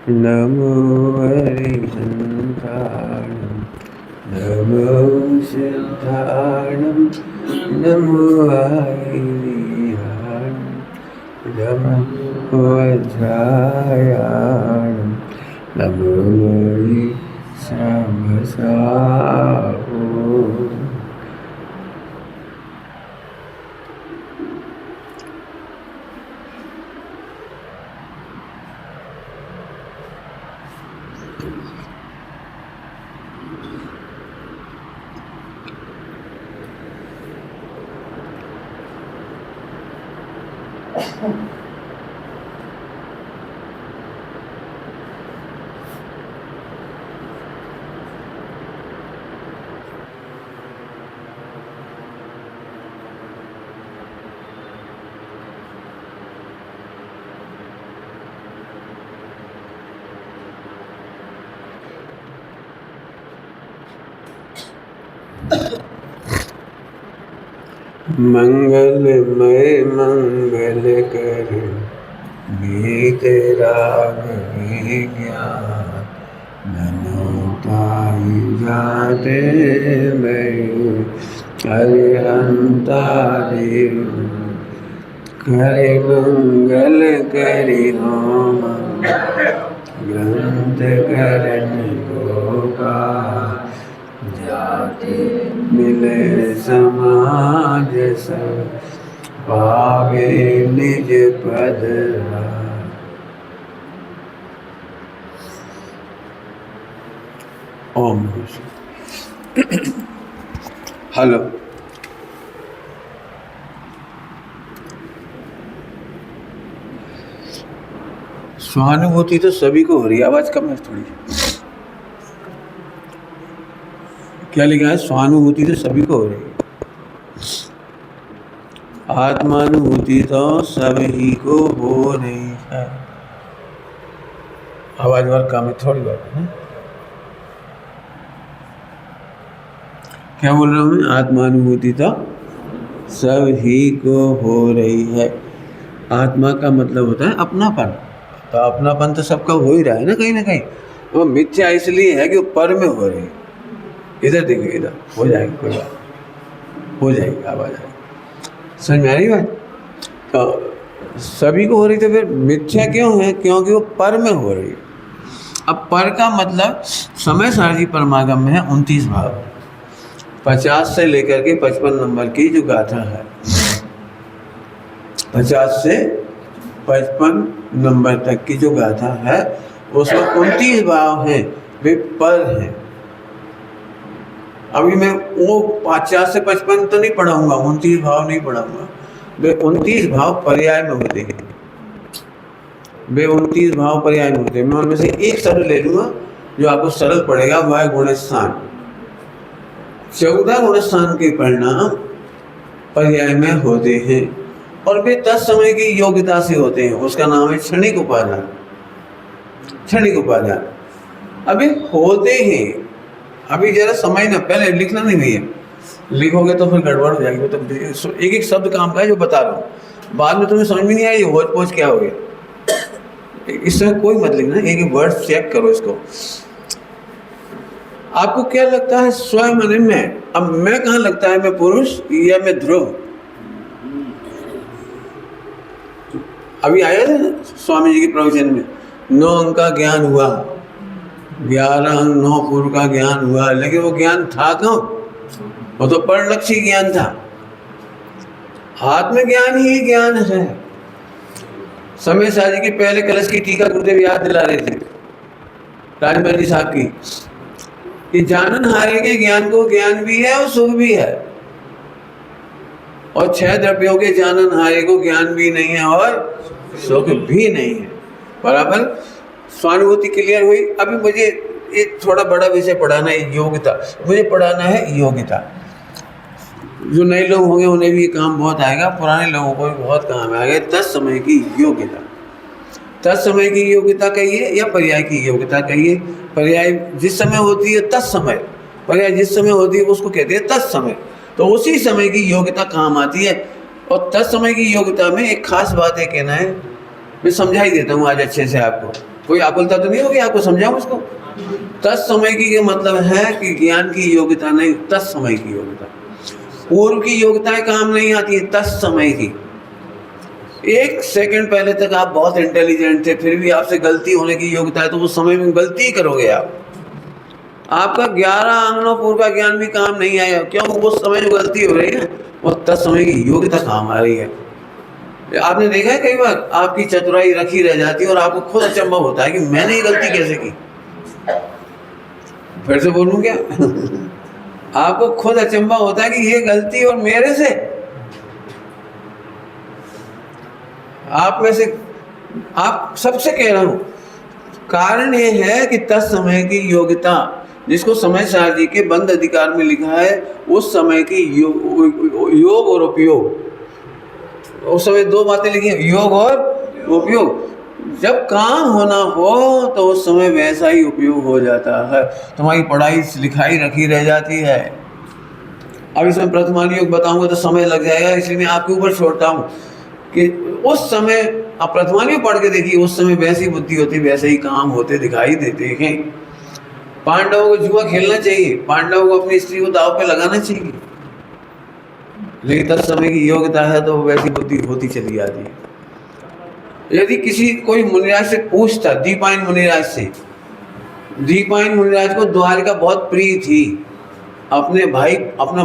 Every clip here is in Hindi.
नमो हरिहन्ताणं नमो सिद्धाणं नमो हरिविहाणं नमो वज्रायाणं नमो वै श्यामसाहो। मंगलमय मंगल कर गीत राग विज्ञान मनोताई जाते मयूर हरिहंता देव करे मंगल करि होम ग्रंथ करण गोपाल जाति मिले समाज सब पावे निज पद। ओम। हेलो, स्वानुभूति तो सभी को हो रही है। आवाज कम है थोड़ी। क्या लिखा है? स्वानुभूति तो सभी को हो रही है। आत्मानुभूति तो सभी को हो रही है। आवाज और कम है थोड़ी बात है। क्या बोल रहा हूँ मैं? आत्मानुभूति तो सभी को हो रही है। आत्मा का मतलब होता है अपनापन। तो अपनापन तो सबका हो ही रहा है ना कहीं। वो मिथ्या इसलिए है कि वो पर में हो रही है। इधर देखो, इधर हो जाएगी, कोई बात हो जाएगी, आवाज आएगी। समझ में आ रही बात? तो सभी को हो रही, तो फिर मिथ्या क्यों है? क्योंकि वो पर में हो रही है। अब पर का मतलब समय सारणी परमागम में है 29 भाव। 50 से लेकर के 55 नंबर की जो गाथा है, 50 से 55 नंबर तक की जो गाथा है, उसमें 29 भाव हैं, वे पर हैं। अभी मैं वो 50 से 55 तो नहीं पढ़ाऊंगा, 29 भाव नहीं पढ़ाऊंगा। वे 29 भाव पर्याय में होते हैं। वे 29 भाव पर्याय में होते हैं। मैं उनमें से एक शब्द ले लूंगा जो आपको सरल पड़ेगा, वह है गुणस्थान। 14 गुणस्थान के परिणाम पर्याय में होते हैं और वे तत्समय की योग्यता से होते हैं। उसका नाम है क्षणिक उपादान। क्षणिक उपादान अभी होते हैं। अभी जरा समय ना, पहले लिखना नहीं भैया, लिखोगे तो फिर गड़बड़ हो जाएगी। तो एक एक शब्द काम का है जो बता रहा हूँ, बाद में तुम्हें समझ में नहीं आएगी होच पोच क्या हो गया। इसमें कोई मत लिखना, एक एक वर्ड चेक करो इसको। आपको क्या लगता है स्वयं माने मैं? अब मैं कहाँ लगता है? मैं पुरुष या मैं ध्रुव? अभी आया था स्वामी जी के प्रवचन में 9 अंक का ज्ञान हुआ, 11 अंक 9 पूर्व का ज्ञान हुआ, लेकिन वो ज्ञान था कहाँ? वो तो परलक्षी ज्ञान था। आत्मज्ञान ही ज्ञान है। समय साजी के पहले कलश की टीका गुरुदेव याद दिला रहे थे राजमहल जी साहब की, कि जानन हारे के ज्ञान को ज्ञान भी है और सुख भी है, और 6 द्रव्यों के जानन हारे को ज्ञान भी नहीं है और सुख भी नहीं है। बराबर। स्वानुभूति क्लियर हुई। अभी मुझे एक थोड़ा बड़ा विषय पढ़ाना है, योग्यता। मुझे पढ़ाना है योग्यता। जो नए लोग होंगे उन्हें भी काम बहुत आएगा, पुराने लोगों को भी बहुत काम आएगा। तत्समय की योग्यता। तत्समय की योग्यता कहिए या पर्याय की योग्यता कहिए। पर्याय जिस समय होती है तत्समय, पर्याय जिस समय होती है उसको कहते हैं तत्समय। तो उसी समय की योग्यता काम आती है। और तत्समय की योग्यता में एक खास बात है कहना है, मैं समझा ही देता हूँ आज अच्छे से आपको। कोई आकुलता तो नहीं होगी? आपको समझाऊं इसको? तत्समय की ये मतलब है कि ज्ञान की योग्यता नहीं, तत्समय की योग्यता। पूर्व की योग्यताएं काम नहीं आती है, तत्समय की। 1 सेकंड पहले तक आप बहुत इंटेलिजेंट थे, फिर भी आपसे गलती होने की योग्यता है, तो उस समय में गलती ही करोगे आप। आपका 11 आंगनों पूर्व का ज्ञान भी काम नहीं आया, क्यों? उस समय जो गलती हो रही है वो तत्समय की योग्यता काम आ रही है। आपने देखा है कई बार आपकी चतुराई रखी रह जाती है और आपको खुद अचंभव होता है कि मैंने ये गलती कैसे की। फिर से बोलूं क्या? आपको खुद अचंभव होता है कि ये गलती और मेरे से। आप में से, आप सबसे कह रहा हूं, कारण ये है कि तत्समय की योग्यता, जिसको समय सार जी के बंद अधिकार में लिखा है, उस समय की योग और उपयोग। उस समय 2 बातें लिखी हैं, योग और उपयोग। जब काम होना हो तो उस समय वैसा ही उपयोग हो जाता है। तुम्हारी पढ़ाई लिखाई रखी रह जाती है। अब इसमें प्रथमान योग बताऊंगा तो समय लग जाएगा, इसलिए मैं आपके ऊपर छोड़ता हूँ कि उस समय आप प्रथमान योग पढ़ के देखिए, उस समय वैसी बुद्धि होती, वैसे ही काम होते दिखाई देते हैं। पांडवों को जुआ खेलना चाहिए, पांडवों को अपनी स्त्री को दाव पे लगाना चाहिए, लेकिन तब समय की योग्यता है तो वैसी बुद्धि होती चली जाती है। यदि किसी कोई मुनिराज से पूछता, दीपायन मुनिराज से, दीपायन मुनिराज को द्वारिका बहुत प्रिय थी, अपना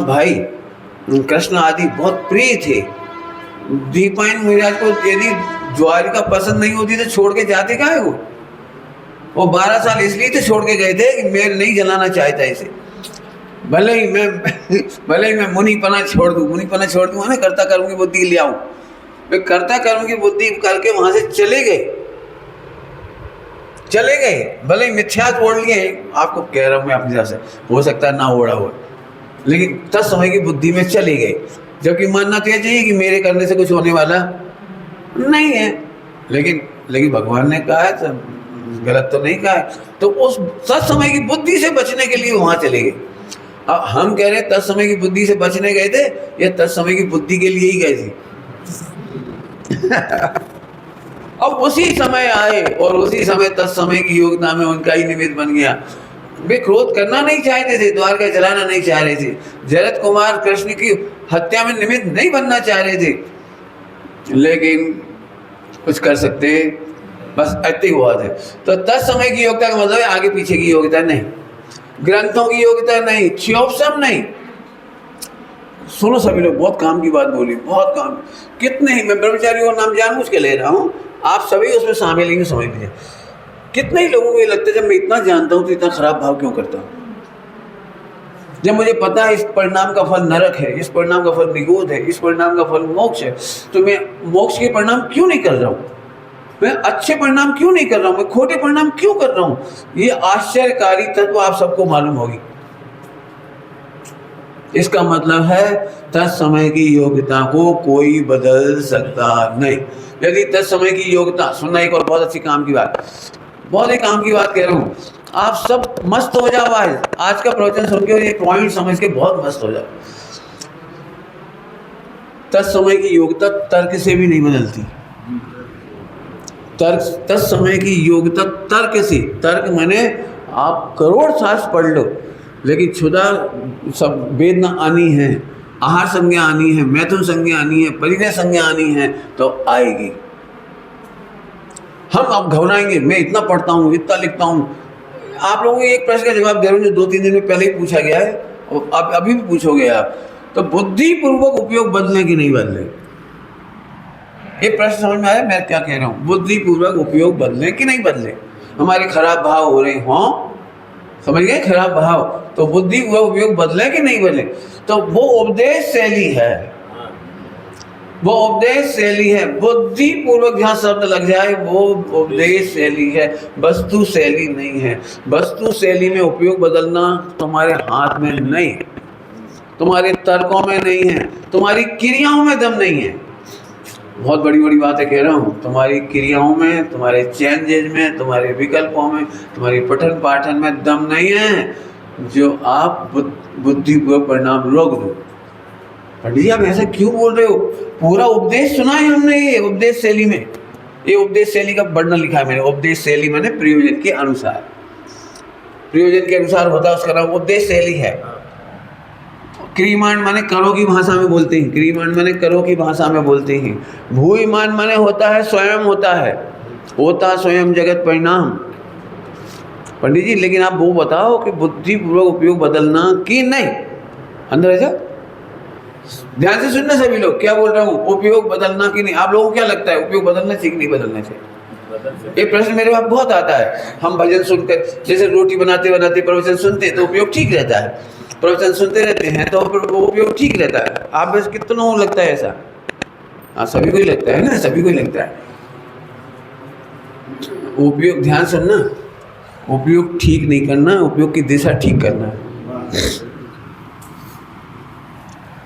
भाई कृष्ण आदि बहुत प्रिय थे। दीपायन मुनिराज को यदि द्वारिका पसंद नहीं होती तो छोड़ के जाते काहे वो 12 साल इसलिए तो छोड़ के गए थे कि मैं नहीं जलाना चाहता इसे। भले ही मैं मुनिपना छोड़ दूँ, है ना, कर्ता कर्म की बुद्धि ले आऊँ। वे कर्ता कर्म की बुद्धि करके वहां से चले गए, भले ही मिथ्यात ओढ़ लिए। आपको कह रहा हूँ मैं अपनी तरफ से, हो सकता है ना ओढ़ा हो, लेकिन तत्समय की बुद्धि में चले गए। जबकि मानना तो यह चाहिए कि मेरे करने से कुछ होने वाला नहीं है, लेकिन भगवान ने कहा है तो गलत तो नहीं कहा है, तो उस तत्समय की बुद्धि से बचने के लिए वहां चले गए। अब हम कह रहे हैं तत्समय की बुद्धि से बचने गए थे, या तत्समय की बुद्धि के लिए ही गए थे? अब उसी समय आए और उसी समय तत्समय की योग्यता में उनका ही निमित्त बन गया। वे क्रोध करना नहीं चाहते थे, द्वारका जलाना नहीं चाह रहे थे, जरत कुमार कृष्ण की हत्या में निमित्त नहीं बनना चाह रहे थे, लेकिन कुछ कर सकते, बस इतनी हुआ थे। तो तत्समय की योग्यता का मतलब है आगे पीछे की योग्यता नहीं, ग्रंथों की योग्यता नहीं, क्षोभसम नहीं। सुनो सभी लोग, बहुत काम की बात बोली, बहुत काम। कितने ही, मैं ब्रह्मचारियों का नाम जानबूझ के ले रहा हूँ, आप सभी उसमें शामिल ही समझ लीजिए। कितने ही लोगों को ये लगता है जब मैं इतना जानता हूँ तो इतना खराब भाव क्यों करता हूँ? जब मुझे पता है इस परिणाम का फल नरक है, इस परिणाम का फल निगोध है, इस परिणाम का फल मोक्ष है, तो मैं मोक्ष के परिणाम क्यों नहीं कर रहा हूँ? मैं अच्छे परिणाम क्यों नहीं कर रहा हूँ? मैं खोटे परिणाम क्यों कर रहा हूँ? ये आश्चर्यकारी तत्व आप सबको मालूम होगी। इसका मतलब है तत्समय की योग्यता को कोई बदल सकता नहीं। यदि तत्समय की योग्यता, सुनना एक और बहुत अच्छी काम की बात, बहुत ही काम की बात कह रहा हूँ, आप सब मस्त हो जाओ। आज का प्रवचन सुन के ये पॉइंट समझ के बहुत मस्त हो जाओ। तत्समय की योग्यता तर्क से भी नहीं बदलती। तत्समय की योग्यता तर्क से, तर्क माने आप करोड़ शास्त्र पढ़ लो, लेकिन क्षुधा सब वेदना आनी है, आहार संज्ञा आनी है, मैथुन संज्ञा आनी है, परिणय संज्ञा आनी है, तो आएगी। हम अब घबराएंगे, मैं इतना पढ़ता हूँ, इतना लिखता हूँ। आप लोगों को एक प्रश्न का जवाब दे रहा हूँ जो 2-3 दिन में पहले ही पूछा गया है, और अब अभी भी पूछोगे आप, तो बुद्धि पूर्वक उपयोग बदले कि नहीं बदले? ये प्रश्न समझ में आया मैं क्या कह रहा हूँ? बुद्धि पूर्वक उपयोग बदले कि नहीं बदले? हमारे खराब भाव हो रहे हों, समझ गए, खराब भाव, तो बुद्धि पूर्वक उपयोग बदले कि नहीं बदले? तो वो उपदेश शैली है, वो उपदेश शैली है। बुद्धि पूर्वक जहाँ शब्द लग जाए वो उपदेश शैली है, वस्तु शैली नहीं है। वस्तु शैली में उपयोग बदलना तुम्हारे हाथ में नहीं, तुम्हारे तर्कों में नहीं है, तुम्हारी क्रियाओं में दम नहीं है। बहुत बड़ी बड़ी बातें कह रहा हूँ, तुम्हारी क्रियाओं में, तुम्हारे चेंजेज में, तुम्हारे विकल्पों में, तुम्हारी पठन पाठन में दम नहीं है, जो आप बुद्धिपूर्वक परिणाम रोक दो। पंडित जी आप ऐसा क्यों बोल रहे हो? पूरा उपदेश सुना है हमने, ये उपदेश शैली में ये उपदेश शैली का वर्णन लिखा है मैंने। उपदेश शैली माने प्रयोजन के अनुसार, प्रयोजन के अनुसार होता है, उसका नाम उपदेश शैली है। क्रियमाण माने करो की भाषा में बोलते हैं, क्रियमाण माने करो की भाषा में बोलते हैं। भूयमान माने होता है स्वयं, होता है, होता स्वयं जगत परिणाम। पंडित जी लेकिन आप वो बताओ कि बुद्धिपूर्वक उपयोग बदलना कि नहीं, अंदर है। ध्यान से सुनना सभी लोग, क्या बोल रहा हूँ, उपयोग बदलना कि नहीं। आप लोगों को क्या लगता है उपयोग बदलना चाहिए कि नहीं बदलना चाहिए? ये प्रश्न मेरे पास बहुत आता है। हम भजन सुनकर, जैसे रोटी बनाते बनाते प्रवचन सुनते तो उपयोग ठीक रहता है, प्रवचन सुनते रहते हैं तो वो उपयोग ठीक रहता है। आप बस कितनों को लगता है ऐसा? हाँ सभी को ही लगता है ना, सभी को ही लगता है। उपयोग, ध्यान सुनना, उपयोग ठीक नहीं करना, उपयोग की दिशा ठीक करना है।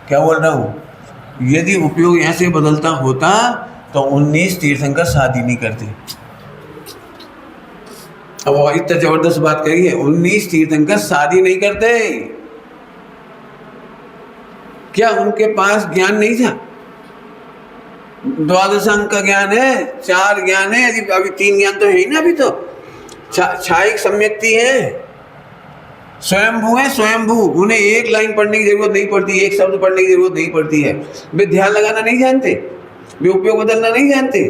क्या बोल रहा हूँ, यदि उपयोग ऐसे बदलता होता तो 19 तीर्थंकर शादी नहीं करते। अब वो इतना जबरदस्त बात कही है, 19 तीर्थंकर शादी नहीं करते। क्या उनके पास ज्ञान नहीं था? द्वादशांग का ज्ञान है, 4 ज्ञान है, अभी 3 ज्ञान तो है ही ना। अभी तो छायिक सम्यक्ति है, स्वयंभू है, स्वयंभू। उन्हें एक लाइन पढ़ने की जरूरत नहीं पड़ती, एक शब्द पढ़ने की जरूरत नहीं पड़ती है। वे ध्यान लगाना नहीं जानते, वे उपयोग बदलना नहीं जानते।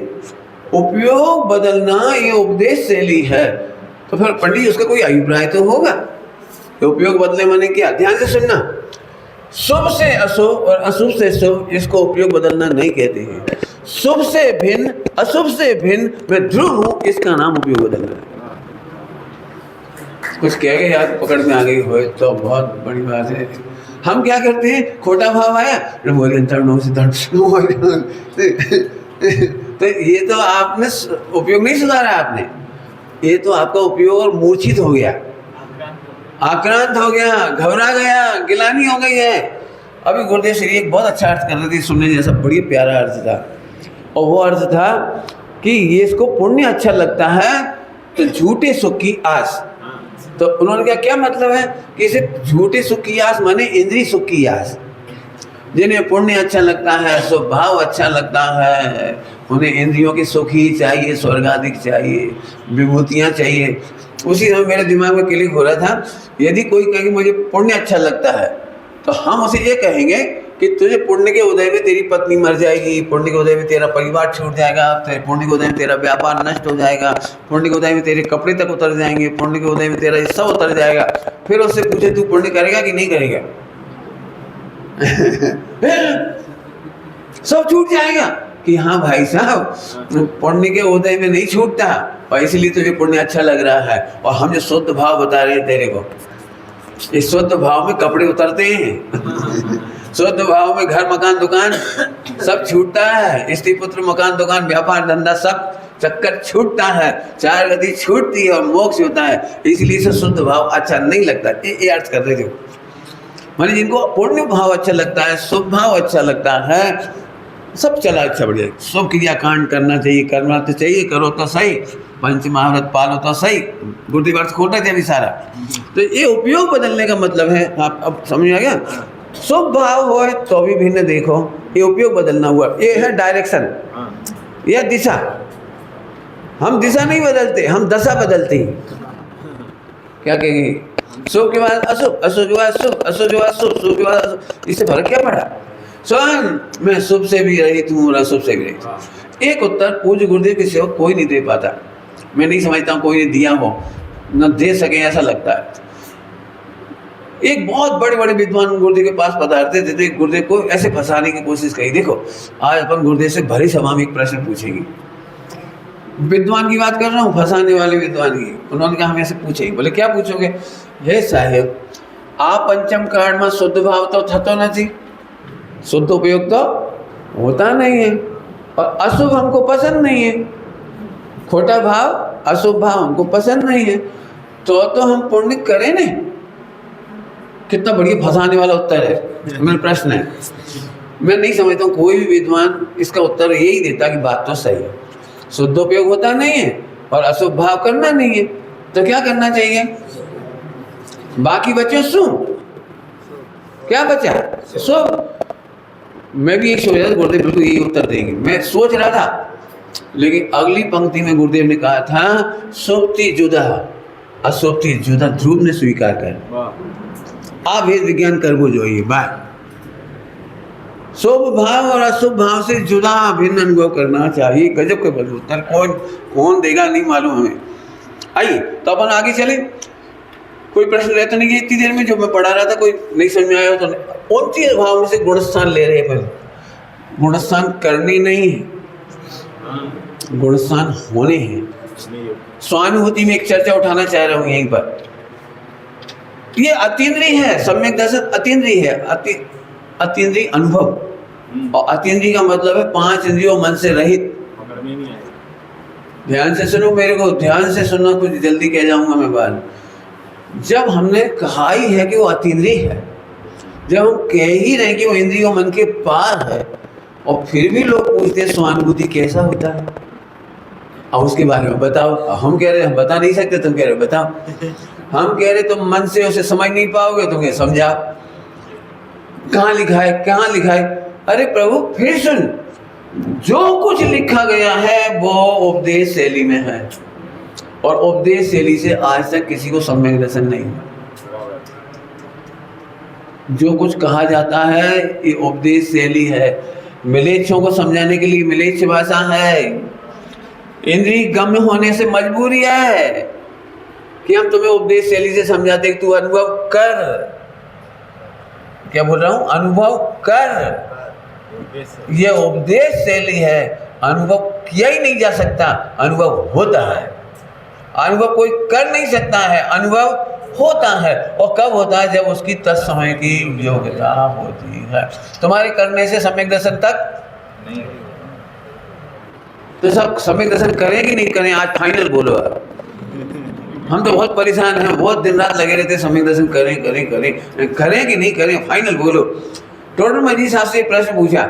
उपयोग बदलना ये उपदेश शैली है। तो फिर पंडित उसका कोई अभिप्राय तो होगा। तो उपयोग बदले माने क्या? ध्यान से सुनना, शुभ से अशुभ और अशुभ से शुभ, इसको उपयोग बदलना नहीं कहते हैं। शुभ से भिन्न, अशुभ से भिन्न मैं ध्रुव हूं, इसका नाम उपयोग बदलना है। कुछ कह गए याद पकड़ में आ गई हो तो बहुत बड़ी बात है। हम क्या करते हैं, खोटा भाव आया तो ये तो आपने उपयोग नहीं सुधारा, आपने ये तो आपका उपयोग मूर्छित हो गया, आक्रांत हो गया, घबरा गया, गिलानी हो गई है। अभी गुरुदेव श्री एक बहुत अच्छा अर्थ कर रहे थे, सुनने जैसा बढ़िया प्यारा अर्थ था। और वो अर्थ था कि ये इसको पुण्य अच्छा लगता है तो झूठे सुख की आस। तो उन्होंने कहा क्या मतलब है कि इसे झूठे सुख की आस माने इंद्रिय सुख की आस। जिन्हें पुण्य अच्छा लगता है, स्वभाव अच्छा लगता है, उन्हें इंद्रियों के सुख ही चाहिए, स्वर्गाधिक चाहिए, विभूतियाँ चाहिए। उसी समय मेरे दिमाग में क्लिक हो रहा था, यदि कोई कहे कि मुझे पुण्य अच्छा लगता है तो हम उसे ये कहेंगे कि तुझे पुण्य के उदय में तेरी पत्नी मर जाएगी, पुण्य के उदय में तेरा परिवार छूट जाएगा, पुण्य के उदय में तेरा व्यापार नष्ट हो जाएगा, पुण्य के उदय में तेरे कपड़े तक उतर जाएंगे, पुण्य के उदय में तेरा हिस्सा उतर जाएगा। फिर उससे पूछे तू पुण्य करेगा कि नहीं करेगा? सब छूट जाएगा कि हाँ भाई साहब पुण्य के उदय में नहीं छूटता और इसलिए तुझे पुण्य अच्छा लग रहा है। और हम जो शुद्ध भाव बता रहे हैं तेरे को, इस शुद्ध भाव में कपड़े उतरते हैं, शुद्ध भाव में घर मकान दुकान सब छूटता है, स्त्री पुत्र मकान दुकान व्यापार धंधा सब चक्कर छूटता है, 4 गति छूटती है और मोक्ष होता है। इसलिए से शुद्ध भाव अच्छा नहीं लगता। ये अर्थ कर रहे थे माने जिनको पुण्य भाव अच्छा लगता है, शुभ भाव अच्छा लगता है, सब चला अच्छा बढ़िया। शुभ क्रिया कांड करना चाहिए, करना तो चाहिए, करो तो सही, पंच महाव्रत पालो तो सही, गुरुदेव अर्थ खोटा थे अभी सारा। तो ये उपयोग बदलने का मतलब है, आप अब समझ आ गया। शुभ भाव हो तो भी भिन्न देखो, ये उपयोग बदलना हुआ। ये है डायरेक्शन, यह दिशा। हम दिशा नहीं बदलते, हम दशा बदलते हैं। क्या कहेंगे, शुभ के बाद अशुभ, अशुभ के बाद शुभ, अशुभ के बाद शुभ, शुभ के बाद अशुभ, इससे फर्क क्या पड़ा? स्वयं मैं शुभ से भी रही हूँ और अशुभ से भी रही। एक उत्तर पूज्य गुरुदेव के सेवक कोई नहीं दे पाता। मैं नहीं समझता हूँ कोई ने दिया हो, न दे सके ऐसा लगता है। एक बहुत बड़े बड़े विद्वान गुरुदेव के पास पधारते थे तो एक गुरुदेव को ऐसे फंसाने की कोशिश करी। देखो आज अपन गुरुदेव से भरी सभा में एक प्रश्न पूछेंगे, विद्वान की बात कर रहा हूँ, फंसाने वाले विद्वान की। उन्होंने कहा हम ऐसे पूछेंगे। बोले क्या पूछोगे? हे साहेब आप पंचम कांड में शुद्ध भाव तो थतो नहीं, शुद्ध उपयोग तो होता नहीं है, और अशुभ हमको पसंद नहीं है, खोटा भाव अशुभ भाव हमको पसंद नहीं है, तो हम पुण्य करें नहीं। कितना बढ़िया फंसाने वाला उत्तर है। मेरा प्रश्न है, मैं नहीं समझता हूँ कोई भी विद्वान इसका उत्तर यही देता कि बात तो सही है, शुद्ध उपयोग होता नहीं है और अशुभ भाव करना नहीं है, तो क्या करना चाहिए? बाकी बचे शुभ, क्या बचा? शुभ। मैं भी एक सोच रहा था गुरुदेव बिल्कुल यही उत्तर देंगे। मैं सोच रहा था लेकिन अगली पंक्ति में गुरुदेव ने कहा था सुप्ति जुदा असुप्ति जुदा ध्रुव ने स्वीकार कर अभेद विज्ञान करबो जो ये बात शुभ भाव और अशुभ भाव से जुदा भिन्न अनुभव करना चाहिए। गजब के उत्तर कौन देगा नहीं मालूम हमें। आइए तो अपन आगे चले। कोई प्रश्न रहता नहीं है इतनी देर में जो मैं पढ़ा रहा था, कोई नहीं समझ में आया तो 29 भाव में से गुणस्थान ले रहे हैं। गुणस्थान करने नहीं है, गुणस्थान होने हैं। स्वानुभूति में एक चर्चा उठाना चाह रहा हूं यहीं पर। ये अतीन्द्रिय है, सम्यक दर्शन अतीन्द्रिय है, अतीन्द्रिय अनुभव। और अतीन्द्रिय का मतलब है 5 इंद्रियों मन से रहित। ध्यान से सुनो मेरे को, ध्यान से सुनना, कुछ जल्दी कह जाऊंगा मैं बात। जब हमने कहा ही है कि वो अतीन्द्रिय है, जब हम कह ही रहे कि वो इंद्रियों मन के पार है, और फिर भी लोग पूछते हैं स्वानुभूति कैसा होता है, और उसके बारे में बताओ। हम कह रहे हम बता नहीं सकते, तुम कह रहे बताओ। हम कह रहे तुम मन से उसे समझ नहीं पाओगे, तुम कह समझाओ। कहाँ लिखा है, कहाँ लिखा है? अरे प्रभु फिर सुन, जो कुछ लिखा गया है वो उपदेश शैली में है, और उपदेश शैली से आज तक किसी को सम्यक दर्शन नहीं हुआ। जो कुछ कहा जाता है ये उपदेश शैली है। मिलेच्छों को समझाने के लिए मिलेच्छ भाषा है। इंद्रिय गम्य होने से मजबूरी है कि हम तुम्हें उपदेश शैली से समझाते, तू अनुभव कर। क्या बोल रहा हूं? अनुभव कर। ये उपदेश शैली है, अनुभव किया ही नहीं जा सकता, अनुभव होता है। अनुभव कोई कर नहीं सकता है, अनुभव होता है। और कब होता है? जब उसकी तत्समय की योग्यता होती है। तुम्हारे करने से सम्यक दर्शन तक नहीं। तो सब सम्यक दर्शन करें कि नहीं करें? आज फाइनल बोलो। हम तो बहुत परेशान हैं, बहुत दिन रात लगे रहते सम्यक दर्शन करें करें करें करें कि नहीं करें? फाइनल बोलो। टोडर मजी साहब से प्रश्न पूछा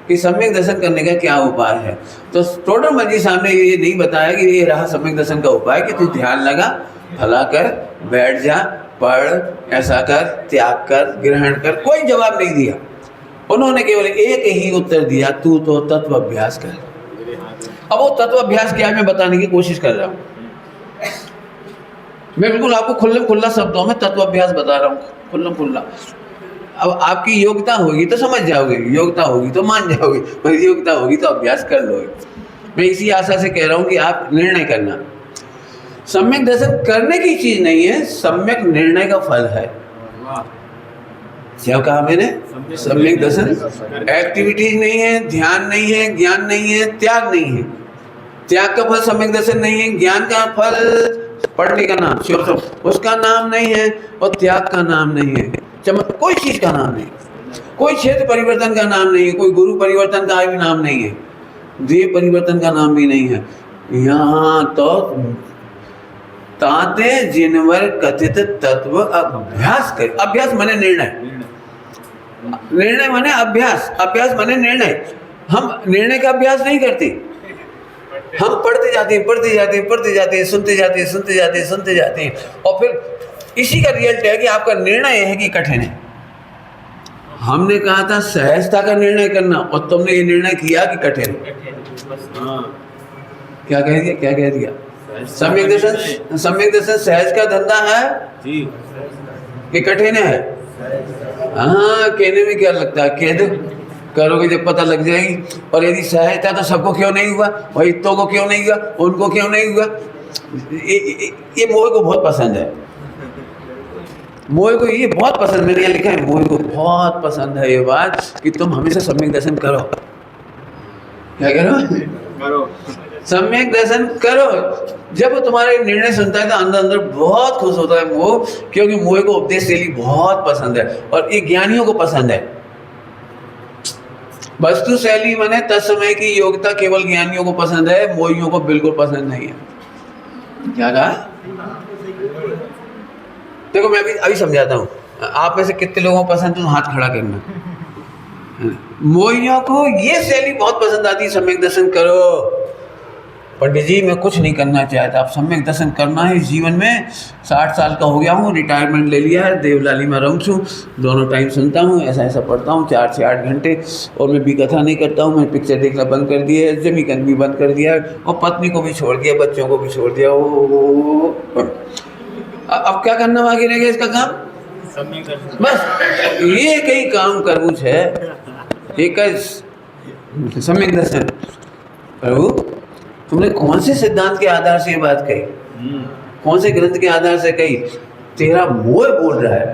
कि सम्यक दर्शन करने का क्या उपाय है, तो टोडर मजी साहब ने ये नहीं बताया कि ये रहा सम्यक दर्शन का उपाय कि तू ध्यान लगा, भला कर, बैठ जा, पढ़, ऐसा कर, त्याग कर, ग्रहण कर। कोई जवाब नहीं दिया। उन्होंने केवल एक ही उत्तर दिया, तू तो तत्व अभ्यास कर। अब वो तत्व अभ्यास क्या है मैं बताने की कोशिश कर रहा हूँ। मैं बिल्कुल आपको खुल्लम खुल्ला शब्दों में तत्व अभ्यास बता रहा हूँ, खुल्लम खुल्ला। अब आपकी योग्यता होगी तो समझ जाओगे, योग्यता होगी तो मान जाओगे, और योग्यता होगी तो अभ्यास कर लोगे। मैं इसी आशा से कह रहा हूँ कि आप निर्णय करना। सम्यक दर्शन करने की चीज नहीं है, सम्यक निर्णय का फल है। क्या कहा मैंने? सम्यक दर्शन एक्टिविटीज नहीं है, ध्यान नहीं है, ज्ञान नहीं है, त्याग नहीं है। त्याग का फल सम्यक दर्शन नहीं है, ज्ञान का फल पढ़ने का नाम उसका नाम नहीं है, और त्याग का नाम नहीं है, कोई चीज का नाम नहीं, कोई क्षेत्र परिवर्तन का नाम नहीं है, कोई गुरु परिवर्तन का भी नाम नहीं है, देह परिवर्तन का नाम भी नहीं है। यहाँ तो ताते जिनवर कथित तत्व अभ्यास कर। अभ्यास माने निर्णय, निर्णय माने अभ्यास, अभ्यास माने निर्णय। हम निर्णय का अभ्यास नहीं करते, हम पढ़ते जाते हैं, पढ़ते जाते हैं, पढ़ते जाते हैं, सुनते जाते हैं, सुनते जाते हैं, सुनते जाते हैं, और फिर इसी का रिजल्ट है कि आपका निर्णय है कि कठिन है। हमने कहा था सहजता का निर्णय करना, और तुमने ये निर्णय किया कि कठिन। क्या कह दिया? क्या कह दिया? सम्यक दर्शन, सम्यक दर्शन सहज का धंधा है कि कठिन है? हाँ, कहने में क्या लगता है? कह दो, करोगे जब पता लग जाएगी। और यदि सहज था तो सबको क्यों नहीं हुआ, और इतों को क्यों नहीं हुआ, उनको क्यों नहीं हुआ? ये मोह को बहुत पसंद है, मोह को ये बहुत पसंद। मैंने यहाँ लिखा है, मोह को बहुत पसंद है ये बात कि तुम हमेशा सम्यक दर्शन करो। क्या करो? सम्यक दर्शन करो। जब वो तुम्हारे निर्णय सुनता है तो अंदर अंदर बहुत खुश होता है वो, क्योंकि मोह को उपदेश शैली बहुत पसंद है, और ये ज्ञानियों को पसंद है। वस्तु शैली माने तत्समय की योग्यता केवल ज्ञानियों को पसंद है, मोहियों को बिल्कुल पसंद नहीं है। क्या कहा? देखो मैं अभी समझाता हूँ। आप में से कितने लोगों को पसंद, तुम हाथ खड़ा करना। मोहियों को ये शैली बहुत पसंद आती है, सम्यक दर्शन करो, पंडित जी मैं कुछ नहीं करना चाहता, आप सम्यक दर्शन करना है इस जीवन में। 60 साल का हो गया हूँ, रिटायरमेंट ले लिया है, देवलाली में रहूँ छूँ, दोनों टाइम सुनता हूँ, ऐसा ऐसा पढ़ता हूँ 4 से 8 घंटे, और मैं भी कथा नहीं करता हूँ, मैं पिक्चर देखना बंद कर दिया है, जमीकन भी बंद कर दिया है, और पत्नी को भी छोड़ दिया, बच्चों को भी छोड़ दिया। अब क्या करना बाकी रह गया इसका काम? बस ये कई काम करबूच है, एक सम्यक दर्शन। प्रभु तुमने कौन से सिद्धांत के आधार से ये बात कही, कौन से ग्रंथ के आधार से कही? तेरा मोह बोल रहा है,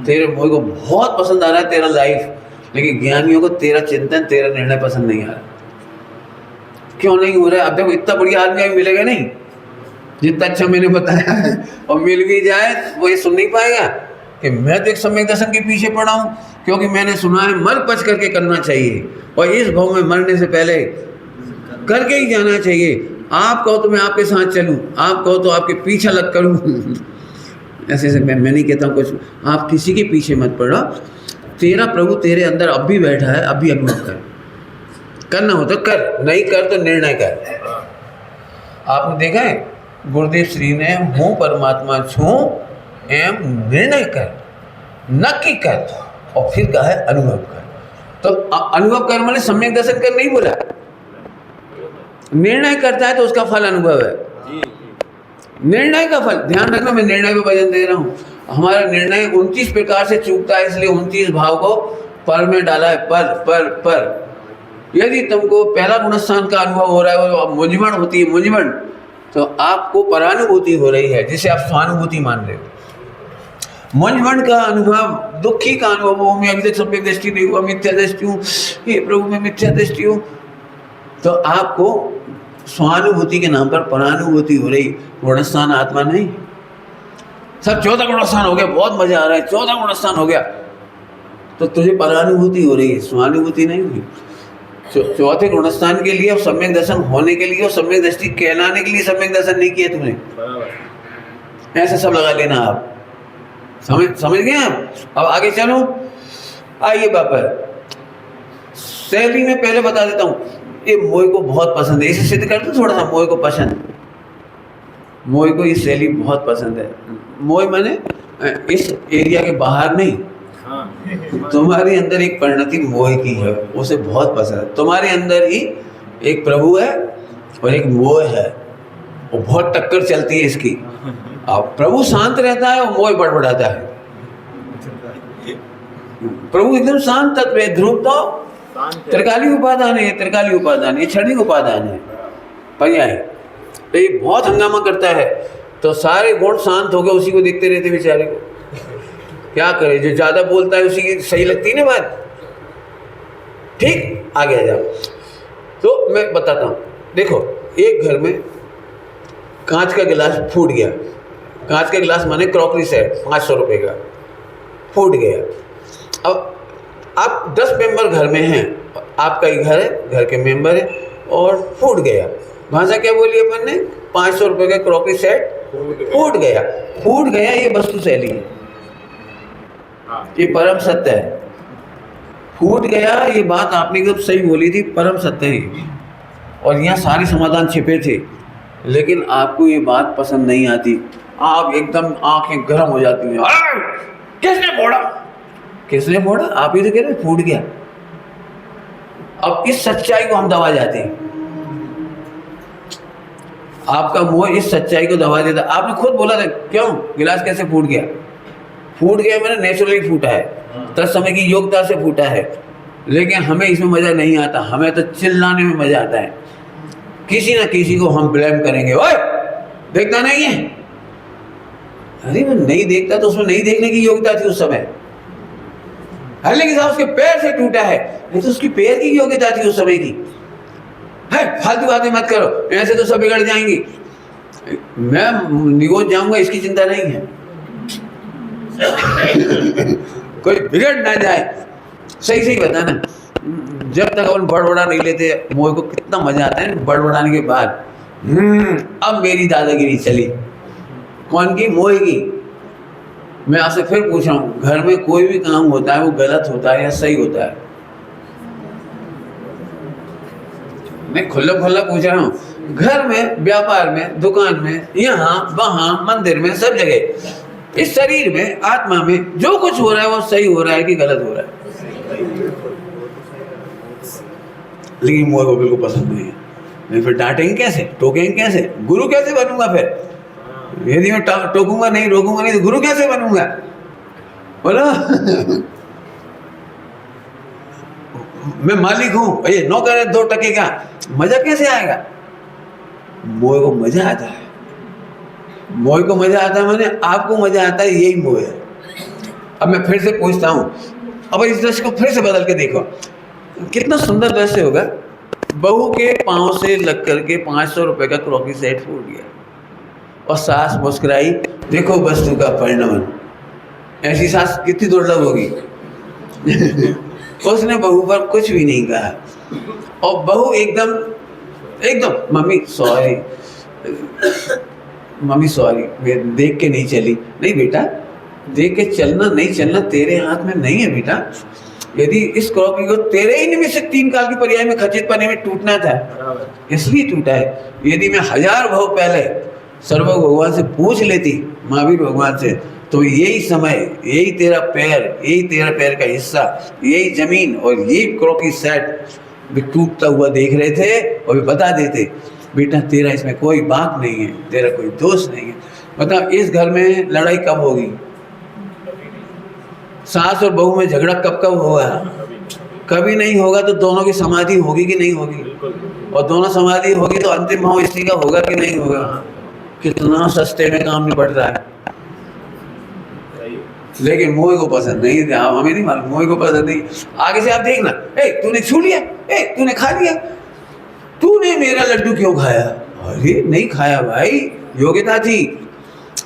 तेरे मोह को बहुत पसंद आ रहा है तेरा लाइफ, लेकिन ज्ञानियों को तेरा चिंतन, तेरा निर्णय पसंद नहीं आ रहा। क्यों नहीं हो रहा है? अब देखो इतना बढ़िया आदमी अभी मिलेगा नहीं, जितना अच्छा मैंने बताया है, और मिल भी जाए वो ये सुन नहीं पाएगा कि मैं तो एक सम्यक दर्शन के पीछे पड़ा हूँ, क्योंकि मैंने सुना है मर पच करके करना चाहिए, और इस भाव में मरने से पहले करके ही जाना चाहिए। आप कहो तो मैं आपके साथ चलूं, आप कहो तो आपके पीछे लग करूं। ऐसे मैं नहीं कहता हूँ कुछ, आप किसी के पीछे मत पड़ो। तेरा प्रभु तेरे अंदर अब भी बैठा है, अब भी अनुभव कर, करना हो तो कर, नहीं कर तो निर्णय कर। आपने देखा है गुरुदेव श्री ने हूँ परमात्मा छू एवं निर्णय कर, नक्की कर, और फिर कहा है अनुभव कर। तो अनुभव कर मैंने सम्यक दर्शन कर नहीं बोला, निर्णय करता है तो उसका फल अनुभव है। निर्णय का फल, ध्यान रखना मैं निर्णय पे वजन दे रहा हूँ। हमारा निर्णय 29 प्रकार से चूकता है, इसलिए 29 भाव को पर में डाला है। पर यदि तुमको पहला गुणस्थान का अनुभव हो रहा है, वो मुंजमण होती है, मुंजमण, तो आपको परानुभूति हो रही है, जिसे आप स्वानुभूति मान रहे हो। मुंजमण का अनुभव, दुखी का अनुभव हो, मैं अभी तक सम्यक दृष्टि नहीं हुआ, मिथ्या दृष्टि हूँ, हे प्रभु मैं मिथ्या दृष्टि हूँ, तो आपको स्वानुभूति के नाम पर परानुभूति हो रही, गुणस्थान आत्मा नहीं। सब 14 गुणस्थान हो गया, बहुत मजा आ रहा है, 14 गुणस्थान हो गया, तो तुझे परानुभूति हो रही है, स्वानुभूति नहीं हुई। चौथे गुणस्थान के लिए और सम्यक दर्शन होने के लिए और सम्यक दृष्टि कहलाने के लिए सम्यक दर्शन नहीं किया तुमने, ऐसे सब लगा लेना। आप समझ गए आप? अब आगे चलो, आइए बापा, शैली में पहले बता देता हूँ, ये मोह को बहुत पसंद है, इसे सिद्ध कर दो थोड़ा सा। मोह को पसंद, मोह को ये शैली बहुत पसंद है। मोह माने इस एरिया के बाहर नहीं, तुम्हारे अंदर एक परिणति मोह की है, उसे बहुत पसंद है। तुम्हारे अंदर ही एक प्रभु है और एक मोह है, वो बहुत टक्कर चलती है इसकी। अब प्रभु शांत रहता है और मोह बड़बड़ाता है। प्रभु एकदम शांत तत्व है, ध्रुव तो त्रिकाली उपादान है, त्रिकाली उपादान, ये क्षणिक उपादान है, पर्याय। तो ये बहुत हंगामा करता है, तो सारे गुण शांत हो गए, उसी को देखते रहते बेचारे को। क्या करे, जो ज्यादा बोलता है उसी की सही लगती है ना बात। ठीक, आगे आ जाओ। तो मैं बताता हूँ, देखो एक घर में कांच का गिलास फूट गया, कांच का गिलास माने क्रॉकरी सेट 500 रुपये का फूट गया। अब आप 10 मेंबर घर में हैं, आपका ही घर है, घर के मेंबर है, और फूट गया। भाषा क्या बोली अपन ने? 500 रुपये का क्रॉकरी सेट फूट गया। फूट गया, ये वस्तु शैली है, ये परम सत्य है। फूट गया, ये बात आपने एकदम सही बोली थी, परम सत्य है, और यहाँ सारे समाधान छिपे थे, लेकिन आपको ये बात पसंद नहीं आती। आप एकदम आंखें गर्म हो जाती हैं, किसने फोड़ा, किसने फोड़ा? आप ही तो कह रहे फूट गया। अब इस सच्चाई को हम दबा जाते हैं, आपका मोह इस सच्चाई को दबा देता। आपने खुद बोला था, क्यों गिलास कैसे फूट गया? फूट गया मैंने नेचुरली फूटा है, तत्समय की योग्यता से फूटा है, लेकिन हमें इसमें मजा नहीं आता, हमें तो चिल्लाने में मजा आता है। किसी ना किसी को हम ब्लेम करेंगे, ओए देखता नहीं है। अरे मैं नहीं देखता तो उसमें नहीं देखने की योग्यता थी उस समय। अरे लेकिन साहब उसके पैर से टूटा है, नहीं तो उसकी पैर की योग्यता थी उस समय की। है फालतू बातें मत करो, ऐसे तो सब बिगड़ जाएंगी। मैं निगोज जाऊंगा इसकी चिंता नहीं है। कोई बिगड़ ना जाए, सही सही बताना। जब तक अपन बड़बड़ा नहीं लेते, मोह को कितना मजा आता है बड़बड़ाने के बाद। अब मेरी दादागिरी चली, कौन की? मोह की। मैं आपसे फिर पूछ रहा हूँ, घर में कोई भी काम होता है वो गलत होता है या सही होता है? मैं खुल्ला खुल्ला पूछ रहा हूँ, घर में, व्यापार में, दुकान में, यहाँ वहाँ, मंदिर में, सब जगह, इस शरीर में, आत्मा में जो कुछ हो रहा है वो सही हो रहा है कि गलत हो रहा है? लेकिन मोह को बिल्कुल पसंद नहीं है। मैं फिर डांटेंगे कैसे, टोकेंगे कैसे, गुरु कैसे बनूंगा? फिर यदि मैं टोकूंगा नहीं, रोकूंगा नहीं, तो गुरु कैसे बनूंगा? बोलो मैं मालिक हूं, ये नौकर है 2 टके का, मजा कैसे आएगा? मोह को मजा आता है। मोह को मजा आता है माने आपको मजा आता है, यही मोह है। अब मैं फिर से पूछता हूं, अब इस दृश्य को फिर से बदल के देखो, कितना सुंदर दृश्य होगा। बहू के पांव से लग करके 500 रुपए का क्रॉकरी सेट फूट गया और सास मुस्कुराई, देखो वस्तु का परिणाम। ऐसी सास कितनी दुर्लभ होगी। उसने बहू पर कुछ भी नहीं कहा और बहू एकदम मम्मी सॉरी, मम्मी सॉरी, मैं देख के नहीं चली। नहीं बेटा, देख के चलना नहीं चलना तेरे हाथ में नहीं है बेटा। यदि इस क्रॉकरी को तेरे ही निमित्त से 3 काल की पर्याय में खचित पाने में टूटना था, इसलिए टूटा है। यदि मैं 1000 भाव पहले सर्वभौम भगवान से पूछ लेती, महावीर भगवान से, तो यही समय, यही तेरा पैर का हिस्सा, यही जमीन और यही क्रॉकरी सेट भी टूटता हुआ देख रहे थे और भी बता देते, बेटा तेरा इसमें कोई बात नहीं है, तेरा कोई दोष नहीं है। मतलब इस घर में लड़ाई कब होगी? सास और बहू में झगड़ा कब होगा? कभी नहीं होगा। तो दोनों की समाधि होगी कि नहीं होगी? और दोनों समाधि होगी तो अंतिम भाव स्त्री का होगा कि नहीं होगा? कितना सस्ते में काम निपट रहा है। लेकिन मोह को पसंद नहीं है। हमें नहीं मालूम, मोह को पसंद नहीं। आगे से आप देखना, तूने छू लिया, तूने खा लिया, तूने मेरा लड्डू क्यों खाया? अरे नहीं खाया भाई, योग्यता थी।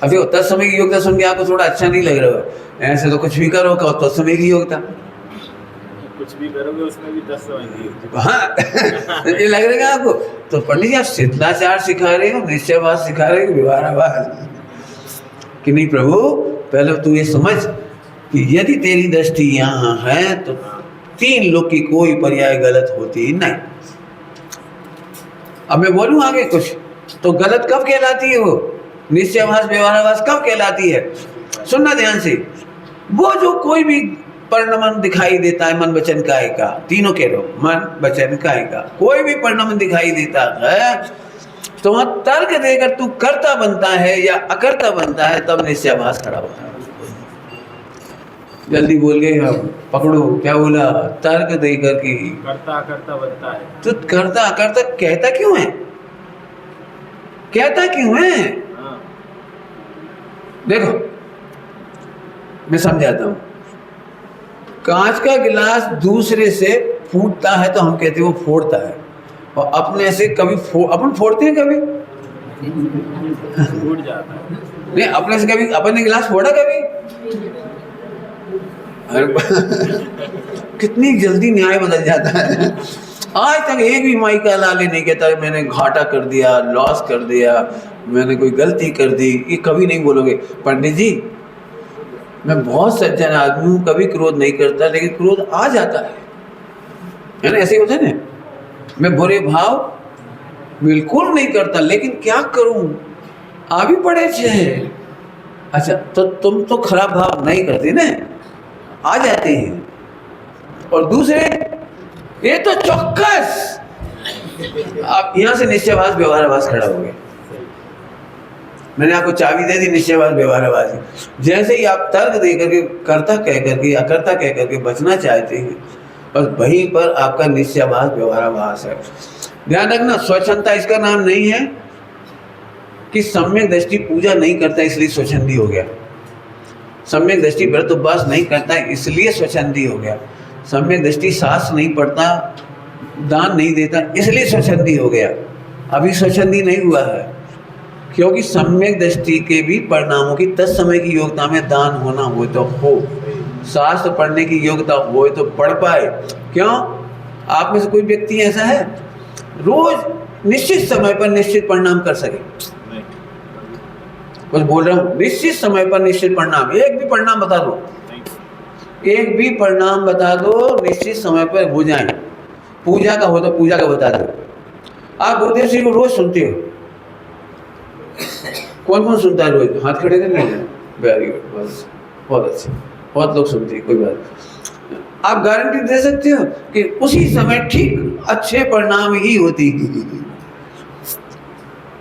अभी उतना समय की योग्यता सुन के आपको थोड़ा अच्छा नहीं लग रहा है। ऐसे तो कुछ भी करो तो समय की योग्यता, कुछ भी करोगे उसमें भी 10 समय की योग्यता। हाँ ये लग रहा है आपको। तो पंडित जी आप शिथिलाचार सिखा रहे हो, निश्चयवाद सिखा रहे हो, व्यवहारावाद कि नहीं? प्रभु पहले तू ये समझ कि यदि तेरी दृष्टि यहाँ है तो 3 लोग की कोई पर्याय गलत होती नहीं। अब मैं बोलूँ आगे कुछ, तो गलत कब कहलाती है वो? निश्चयवाद व्यवहारावाद कब कहलाती है? सुनना ध्यान से। वो जो कोई भी परिणाम दिखाई देता है मन वचन काय का, तीनों कह लो, मन वचन काय का, कोई भी परिणाम दिखाई देता है तो वहां तर्क देकर तू कर्ता बनता है या अकर्ता बनता है, तब निश्चयवाद खड़ा होता है। जल्दी बोल गए हम, पकड़ो क्या बोला? तर्क देकर की कर्ता अकर्ता बनता है। तो कर्ता अकर्ता कहता क्यों है? कहता क्यों है? देखो मैं समझाता हूं। कांच का गिलास दूसरे से फूटता है तो हम कहते हैं वो फोड़ता है, और अपने से कभी अपन फोड़ते हैं? कभी फूट जाता है। नहीं, अपने से कभी अपन ने गिलास फोड़ा कभी? कितनी जल्दी न्याय बदल जाता है। आज तक एक भी माई का लाले नहीं कहता मैंने घाटा कर दिया, लॉस कर दिया, मैंने कोई गलती कर दी, ये कभी नहीं बोलोगे। पंडित जी मैं बहुत सज्जन आदमी हूँ, कभी क्रोध नहीं करता, लेकिन क्रोध आ जाता है ना? ऐसे ही होता है ना। मैं बुरे भाव बिल्कुल नहीं करता, लेकिन क्या करूं, आ भी पड़े छे। अच्छा तो तुम तो खराब भाव नहीं करते ना, आ जाते हैं। और दूसरे ये तो चौक्कस आप यहाँ से निश्चयवाद व्यवहारावाद खड़ा हो गया। मैंने आपको चाबी दे दी निश्चयवाद व्यवहारावाद। जैसे ही आप तर्क दे करके कर्ता कह करके अकर्ता कह करके बचना चाहते हैं, बस वहीं पर आपका निश्चयवाद व्यवहारावाद है। ध्यान रखना, स्वच्छंदता इसका नाम नहीं है कि सम्यक दृष्टि पूजा नहीं करता इसलिए स्वच्छंदी हो गया। सम्यक दृष्टि व्रत उपवास नहीं करता इसलिए स्वच्छंदी हो गया। सम्यक दृष्टि शास्त्र नहीं पढ़ता, दान नहीं देता इसलिए स्वच्छंदी हो गया। अभी स्वच्छंदी नहीं हुआ है, क्योंकि सम्यक दृष्टि के भी परिणामों की तत्समय की योग्यता में दान होना हो तो हो, शास्त्र पढ़ने की योग्यता हो तो पढ़ पाए। क्यों? आप में से कोई व्यक्ति ऐसा है रोज निश्चित समय पर निश्चित परिणाम कर सके? कुछ बोल रहा हूँ, निश्चित समय पर निश्चित परिणाम, एक भी परिणाम बता दो, एक भी परिणाम बता दो निश्चित समय पर हो जाए। पूजा का हो तो पूजा का बता दो। आप गुरुदेव जी को रोज सुनते हो? कौन कौन सुनता है रोज? हाथ खड़े कर लेंगे। वेरी गुड, बस बहुत अच्छे, बहुत लोग सुनते हैं, कोई बात नहीं। आप गारंटी दे सकते हो कि उसी समय ठीक अच्छे परिणाम ही होती है।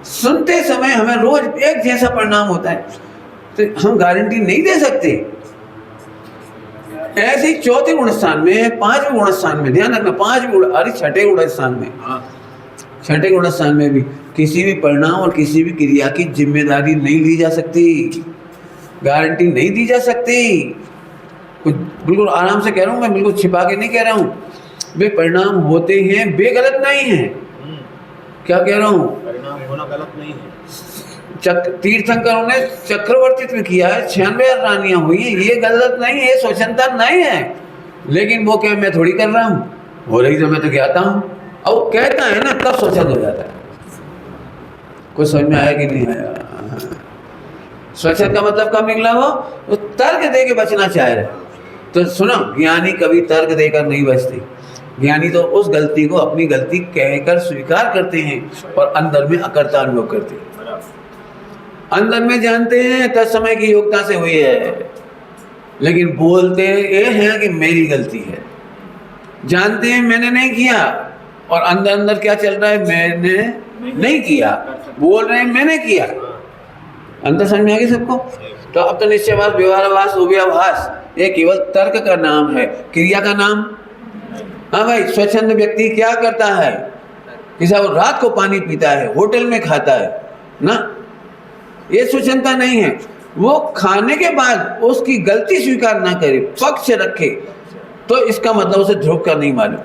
सुनते समय हमें रोज एक जैसा परिणाम होता है, तो हम गारंटी नहीं दे सकते। ऐसे ही चौथे गुण स्थान में, पांचवें गुण स्थान में, ध्यान रखना, छठे गुण स्थान में, छठे गुण स्थान में भी किसी भी परिणाम और किसी भी क्रिया की जिम्मेदारी नहीं ली जा सकती, गारंटी नहीं दी जा सकती। कुछ बिल्कुल आराम से कह रहा हूँ मैं, बिल्कुल छिपा के नहीं कह रहा हूँ। वे परिणाम होते हैं, वे गलत नहीं है। क्या कह रहा हूँ? परिणाम होना गलत नहीं है। तीर्थंकरों ने चक्रवर्तित्व किया है, 96 रानियां हुई हैं, ये गलत नहीं है, स्वच्छंदता नहीं है। लेकिन वो क्या मैं थोड़ी कर रहा हूँ, हो रही तो मैं तो कहता हूँ। अब वो कहता है ना, तब स्वच्छंद हो जाता है। कुछ समझ में आया कि नहीं आया? स्वच्छंद का मतलब कब निकला? वो तर्क दे के बचना चाह रहे। तो सुनो, ज्ञानी कभी तर्क देकर नहीं बचते। ज्ञानी तो उस गलती को अपनी गलती कहकर स्वीकार करते हैं और अंदर में अकर्ता अनुभव करते हैं। अंदर में जानते हैं तत्समय की योग्यता से हुई है, लेकिन बोलते ये हैं कि मेरी गलती है। जानते हैं मैंने नहीं किया, और अंदर अंदर क्या चल रहा है? मैंने नहीं किया, बोल रहे हैं मैंने किया। अंदर समझ में आ गया सबको? तो अब तो निश्चयवाद, व्यवहारवास, उभयाभास, ये केवल तर्क का नाम है, क्रिया का नाम। हाँ भाई, स्वच्छंद व्यक्ति क्या करता है? किसी वो रात को पानी पीता है, होटल में खाता है ना, ये स्वच्छंदता नहीं है। वो खाने के बाद उसकी गलती स्वीकार ना करे, पक्ष रखे, तो इसका मतलब उसे ध्रुव का नहीं मालूम,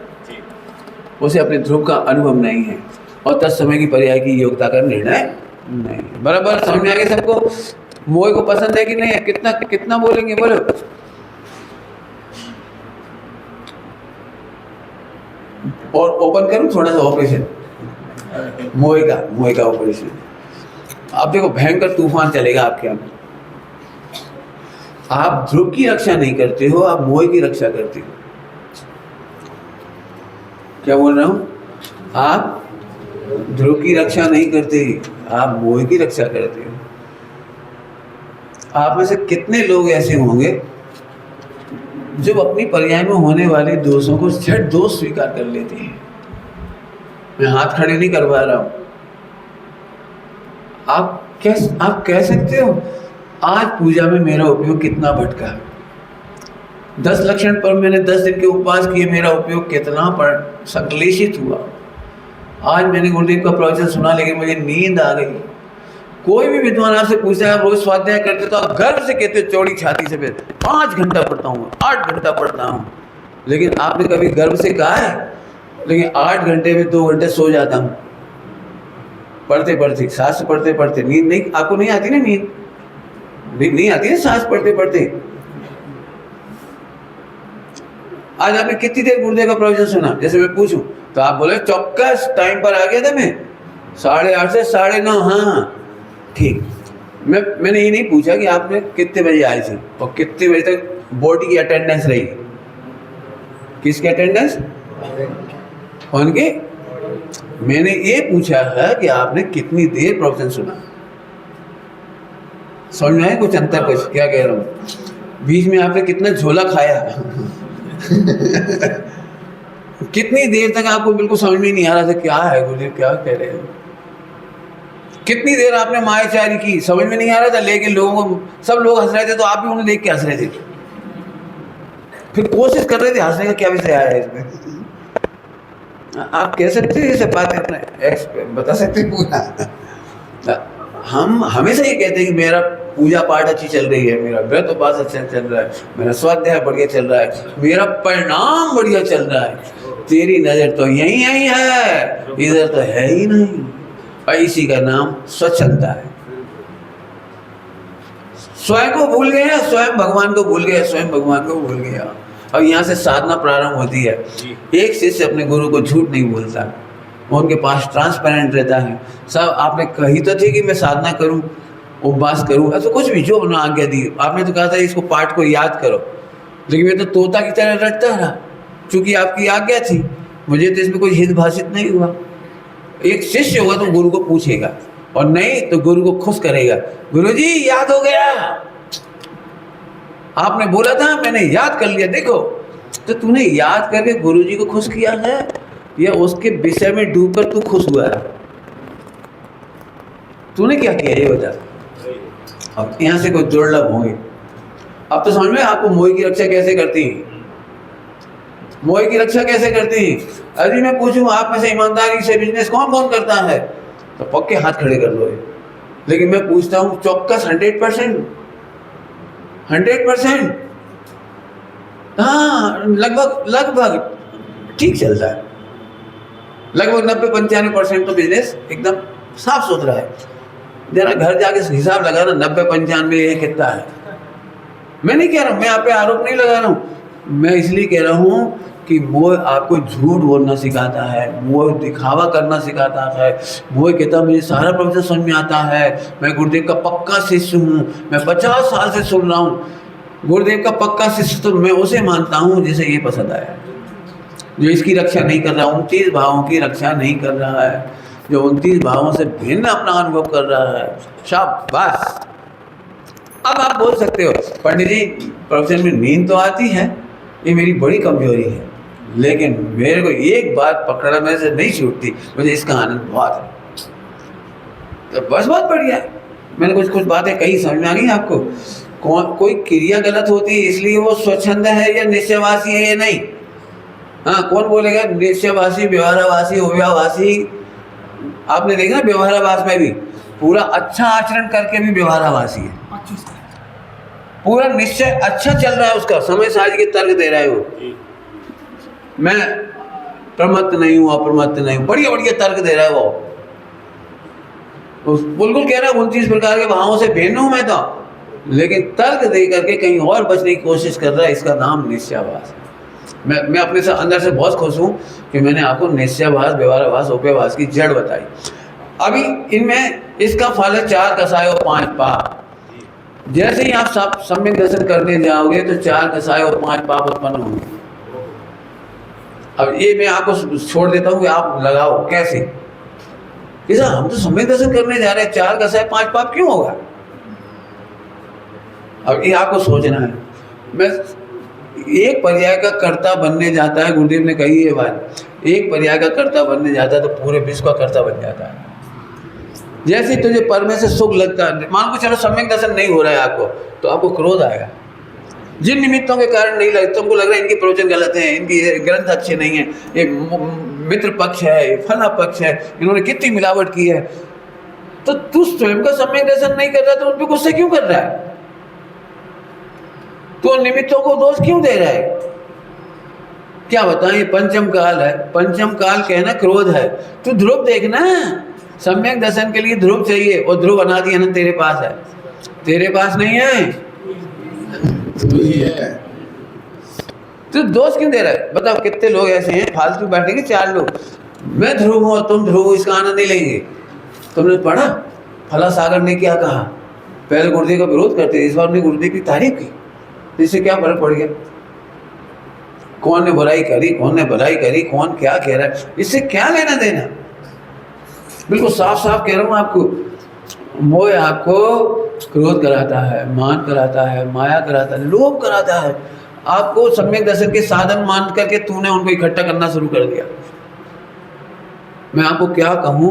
उसे अपने ध्रुव का अनुभव नहीं है, और तत्समय की पर्याय की योग्यता का निर्णय नहीं। बराबर समझ में आ गया सबको? मोह को पसंद है कि नहीं है? कितना कितना बोलेंगे, बोलो। और ओपन करूं थोड़ा सा ऑपरेशन, मोह का ऑपरेशन। आप देखो, भयंकर तूफान चलेगा आपके अंदर। आप ध्रुव की रक्षा नहीं करते हो, आप मोह की रक्षा करते हो। क्या बोल रहा हूं? आप ध्रुव की रक्षा नहीं करते, आप मोह की रक्षा करते हो। आप में से कितने लोग ऐसे होंगे जो अपनी पर्याय में होने वाले दोषों को झट दोष स्वीकार कर लेते हैं? मैं हाथ खड़े नहीं करवा रहा हूं। आप कह सकते हो आज पूजा में मेरा उपयोग कितना भटका, 10 लक्षण पर मैंने 10 दिन के उपवास किए, मेरा उपयोग कितना पर संक्लेशित हुआ। आज मैंने गुरुदेव का प्रवचन सुना, लेकिन मुझे नींद आ गई। कोई भी विद्वान आपसे पूछता है आप रोज स्वाध्याय करते, तो आप गर्व से कहते हो चौड़ी छाती से, 5 घंटा पढ़ता हूँ, 8 घंटा पढ़ता हूँ। लेकिन आपने कभी गर्व से कहा है? लेकिन 8 घंटे में 2 घंटे सो जाता हूँ, पढ़ते पढ़ते, सांस पढ़ते पढ़ते। नींद नहीं, आपको नहीं आती ना? नींद नहीं आती है सांस पढ़ते पढ़ते। आज आपने कितनी देर गुरुदेव का प्रवचन सुना? जैसे मैं पूछूं तो आप बोले चौक्कस टाइम पर आ गया था मैं, 8:30 से 9:30। हाँ ठीक। मैंने ये नहीं पूछा कि आपने कितने बजे आए थे और कितने बजे तक बॉडी की अटेंडेंस रही। किसकी अटेंडेंस? कौन के? मैंने ये पूछा है कि आपने कितनी देर प्रवचन सुना। समझ में आया कुछ अंतर? कुछ क्या कह रहा हूँ? बीच में आपने कितना झोला खाया? कितनी देर तक आपको बिल्कुल समझ में नहीं आ रहा था क्या है गुरुदेव क्या कह रहे हैं? कितनी देर आपने मायाचारी की, समझ में नहीं आ रहा था, लेकिन लोगों को, सब लोग हंस रहे थे तो आप भी उन्हें देख के हंस रहे थे, फिर कोशिश कर रहे थे हंसने का, क्या विषय आया है इसमें? आप कह सकते हैं ये सब बातें अपने बता सकते हैं पूरा। हम हमेशा ये कहते हैं कि मेरा पूजा पाठ अच्छी चल रही है, मेरा व्रत उपास अच्छा चल रहा है, मेरा स्वाध्याय बढ़िया चल रहा है, मेरा परिणाम बढ़िया चल रहा है। तेरी नजर तो यही है, इधर तो है ही नहीं। और इसी का नाम स्वच्छंदता है। स्वयं को भूल गया, स्वयं भगवान को भूल गया, स्वयं भगवान को भूल गया। और यहाँ से साधना प्रारंभ होती है। एक शिष्य अपने गुरु को झूठ नहीं बोलता, वो उनके पास ट्रांसपेरेंट रहता है। सब आपने कही तो थी कि मैं साधना करूं, उपवास करूं, ऐसा कुछ भी जो उन्होंने आज्ञा दी। आपने तो कहा था इसको पाठ को याद करो, लेकिन मैं तो तोता की तरह रटता रहा, चूंकि आपकी आज्ञा थी। मुझे तो इसमें कोई हित भाषित नहीं हुआ। एक शिष्य होगा तो गुरु को पूछेगा, और नहीं तो गुरु को खुश करेगा, गुरुजी याद हो गया, आपने बोला था मैंने याद कर लिया, देखो। तो तूने याद करके गुरुजी को खुश किया है या उसके विषय में डूबकर तू खुश हुआ है? तूने क्या किया ये बता। अब यहाँ से कुछ दुर्लभ होंगे। अब तो समझ में आपको मोह की रक्षा कैसे करती है, मोह की रक्षा कैसे करती है। यदि मैं पूछूं आप में से ईमानदारी से बिजनेस कौन कौन करता है तो पक्के हाथ खड़े कर लो, लेकिन मैं पूछता हूं चौकस 100%, 100%, हाँ लगभग ठीक चलता है, लगभग 90-95% तो बिजनेस एकदम साफ सुथरा है। जरा घर जाके हिसाब लगाना 90-95 ये कितना है। मैं नहीं कह रहा हूँ, मैं आप पे आरोप नहीं लगा रहा हूँ, मैं इसलिए कह रहा हूँ कि मोह आपको झूठ बोलना सिखाता है, मोह दिखावा करना सिखाता है। मोह कहता मुझे सारा प्रवचन समझ में आता है, मैं गुरुदेव का पक्का शिष्य हूँ, मैं 50 साल से सुन रहा हूँ, गुरुदेव का पक्का शिष्य तो मैं उसे मानता हूँ जिसे ये पसंद आया, जो इसकी रक्षा नहीं कर रहा, 29 भावों की रक्षा नहीं कर रहा है, जो 29 भावों से भिन्न अपना अनुभव कर रहा है। शाबाश। अब आप बोल सकते हो पंडित जी प्रवचन में नींद तो आती है, ये मेरी बड़ी कमजोरी है, लेकिन मेरे को एक बात पकड़ने से नहीं छूटती, मुझे इसका आनंद बहुत है। तो बस बहुत बढ़िया, मैंने कुछ बातें कही, समझ में आ गई आपको। कोई क्रिया गलत होती है इसलिए वो स्वच्छंद है या निश्चयवासी है या नहीं। हाँ, कौन बोलेगा निश्चयवासी, व्यवहारावासी, अव्यवहारवासी। आपने देखा व्यवहारावास में भी पूरा अच्छा आचरण करके भी व्यवहारावासी है, पूरा निश्चय अच्छा चल रहा है उसका, समय साज के तर्क दे रहा है वो, मैं प्रमत्त नहीं हूँ, अप्रमत्त नहीं हूँ, बढ़िया बढ़िया तर्क दे रहा है वो, बिल्कुल कह रहा है 29 प्रकार के भावों से भिन्न हूँ मैं तो, लेकिन तर्क दे करके कहीं और बचने की कोशिश कर रहा है। इसका नाम निश्चयाभास है। मैं अपने से अंदर से बहुत खुश हूँ कि मैंने आपको निश्चयाभास, व्यवहाराभास, उपायभास की जड़ बताई। अभी इनमें इसका फल है 4 कसाय और 5 पाप। जैसे ही आप सम्यक दर्शन करने जाओगे तो 4 कसाय और 5 पाप उत्पन्न होंगे। अब ये मैं आपको छोड़ देता हूँ कि आप लगाओ कैसे। जैसा हम तो सम्यक दर्शन करने जा रहे हैं, 4 कसाय 5 पाप क्यों होगा? अब ये आपको सोचना है। मैं एक पर्याय का कर्ता बनने जाता है, गुरुदेव ने कही ये बात, एक पर्याय का कर्ता बनने जाता है तो पूरे विश्व का कर्ता बन जाता है। जैसे तुझे पर में से सुख लगता है, मान को चलो सम्यक दर्शन नहीं हो रहा है आपको, तो आपको क्रोध आएगा। जिन निमित्तों के कारण नहीं लगता, तुमको लग रहा है इनके प्रवचन गलत हैं, इनकी ग्रंथ अच्छे नहीं है, ये मित्र पक्ष है, ये फला पक्ष है, इन्होंने कितनी मिलावट की है, तो तू स्वयं का सम्यक दर्शन नहीं कर रहा तो उन पर गुस्से क्यों कर रहा है? तो निमित्तों को दोष क्यों दे रहा है? क्या बताएं, पंचम काल है, पंचम काल कहना क्रोध है। तू ध्रुव देखना, सम्यक दर्शन के लिए ध्रुव चाहिए, और ध्रुव अनादि अनंत तेरे पास है, तेरे पास नहीं है, तू दोष क्यों दे रहा है? बताओ कितने लोग ऐसे हैं फालतू बैठेंगे, 4 लोग, मैं ध्रुव हूँ और तुम ध्रुव, इसका आनंद नहीं लेंगे। तुमने पढ़ा फला सागर ने क्या कहा? पहले गुरुदेव का विरोध करते, इस बार ने गुरुदेव की तारीफ की, इससे क्या फर्क पड़ गया? कौन ने बुराई करी, कौन ने भलाई करी, कौन क्या कह रहा है, इससे क्या लेना देना? बिल्कुल साफ साफ कह रहा हूँ आपको। मोह आपको क्रोध कराता है, मान कराता है, माया कराता है, लोभ कराता है। आपको सम्यक दर्शन के साधन मान करके तूने उनको इकट्ठा करना शुरू कर दिया। मैं आपको क्या कहूँ,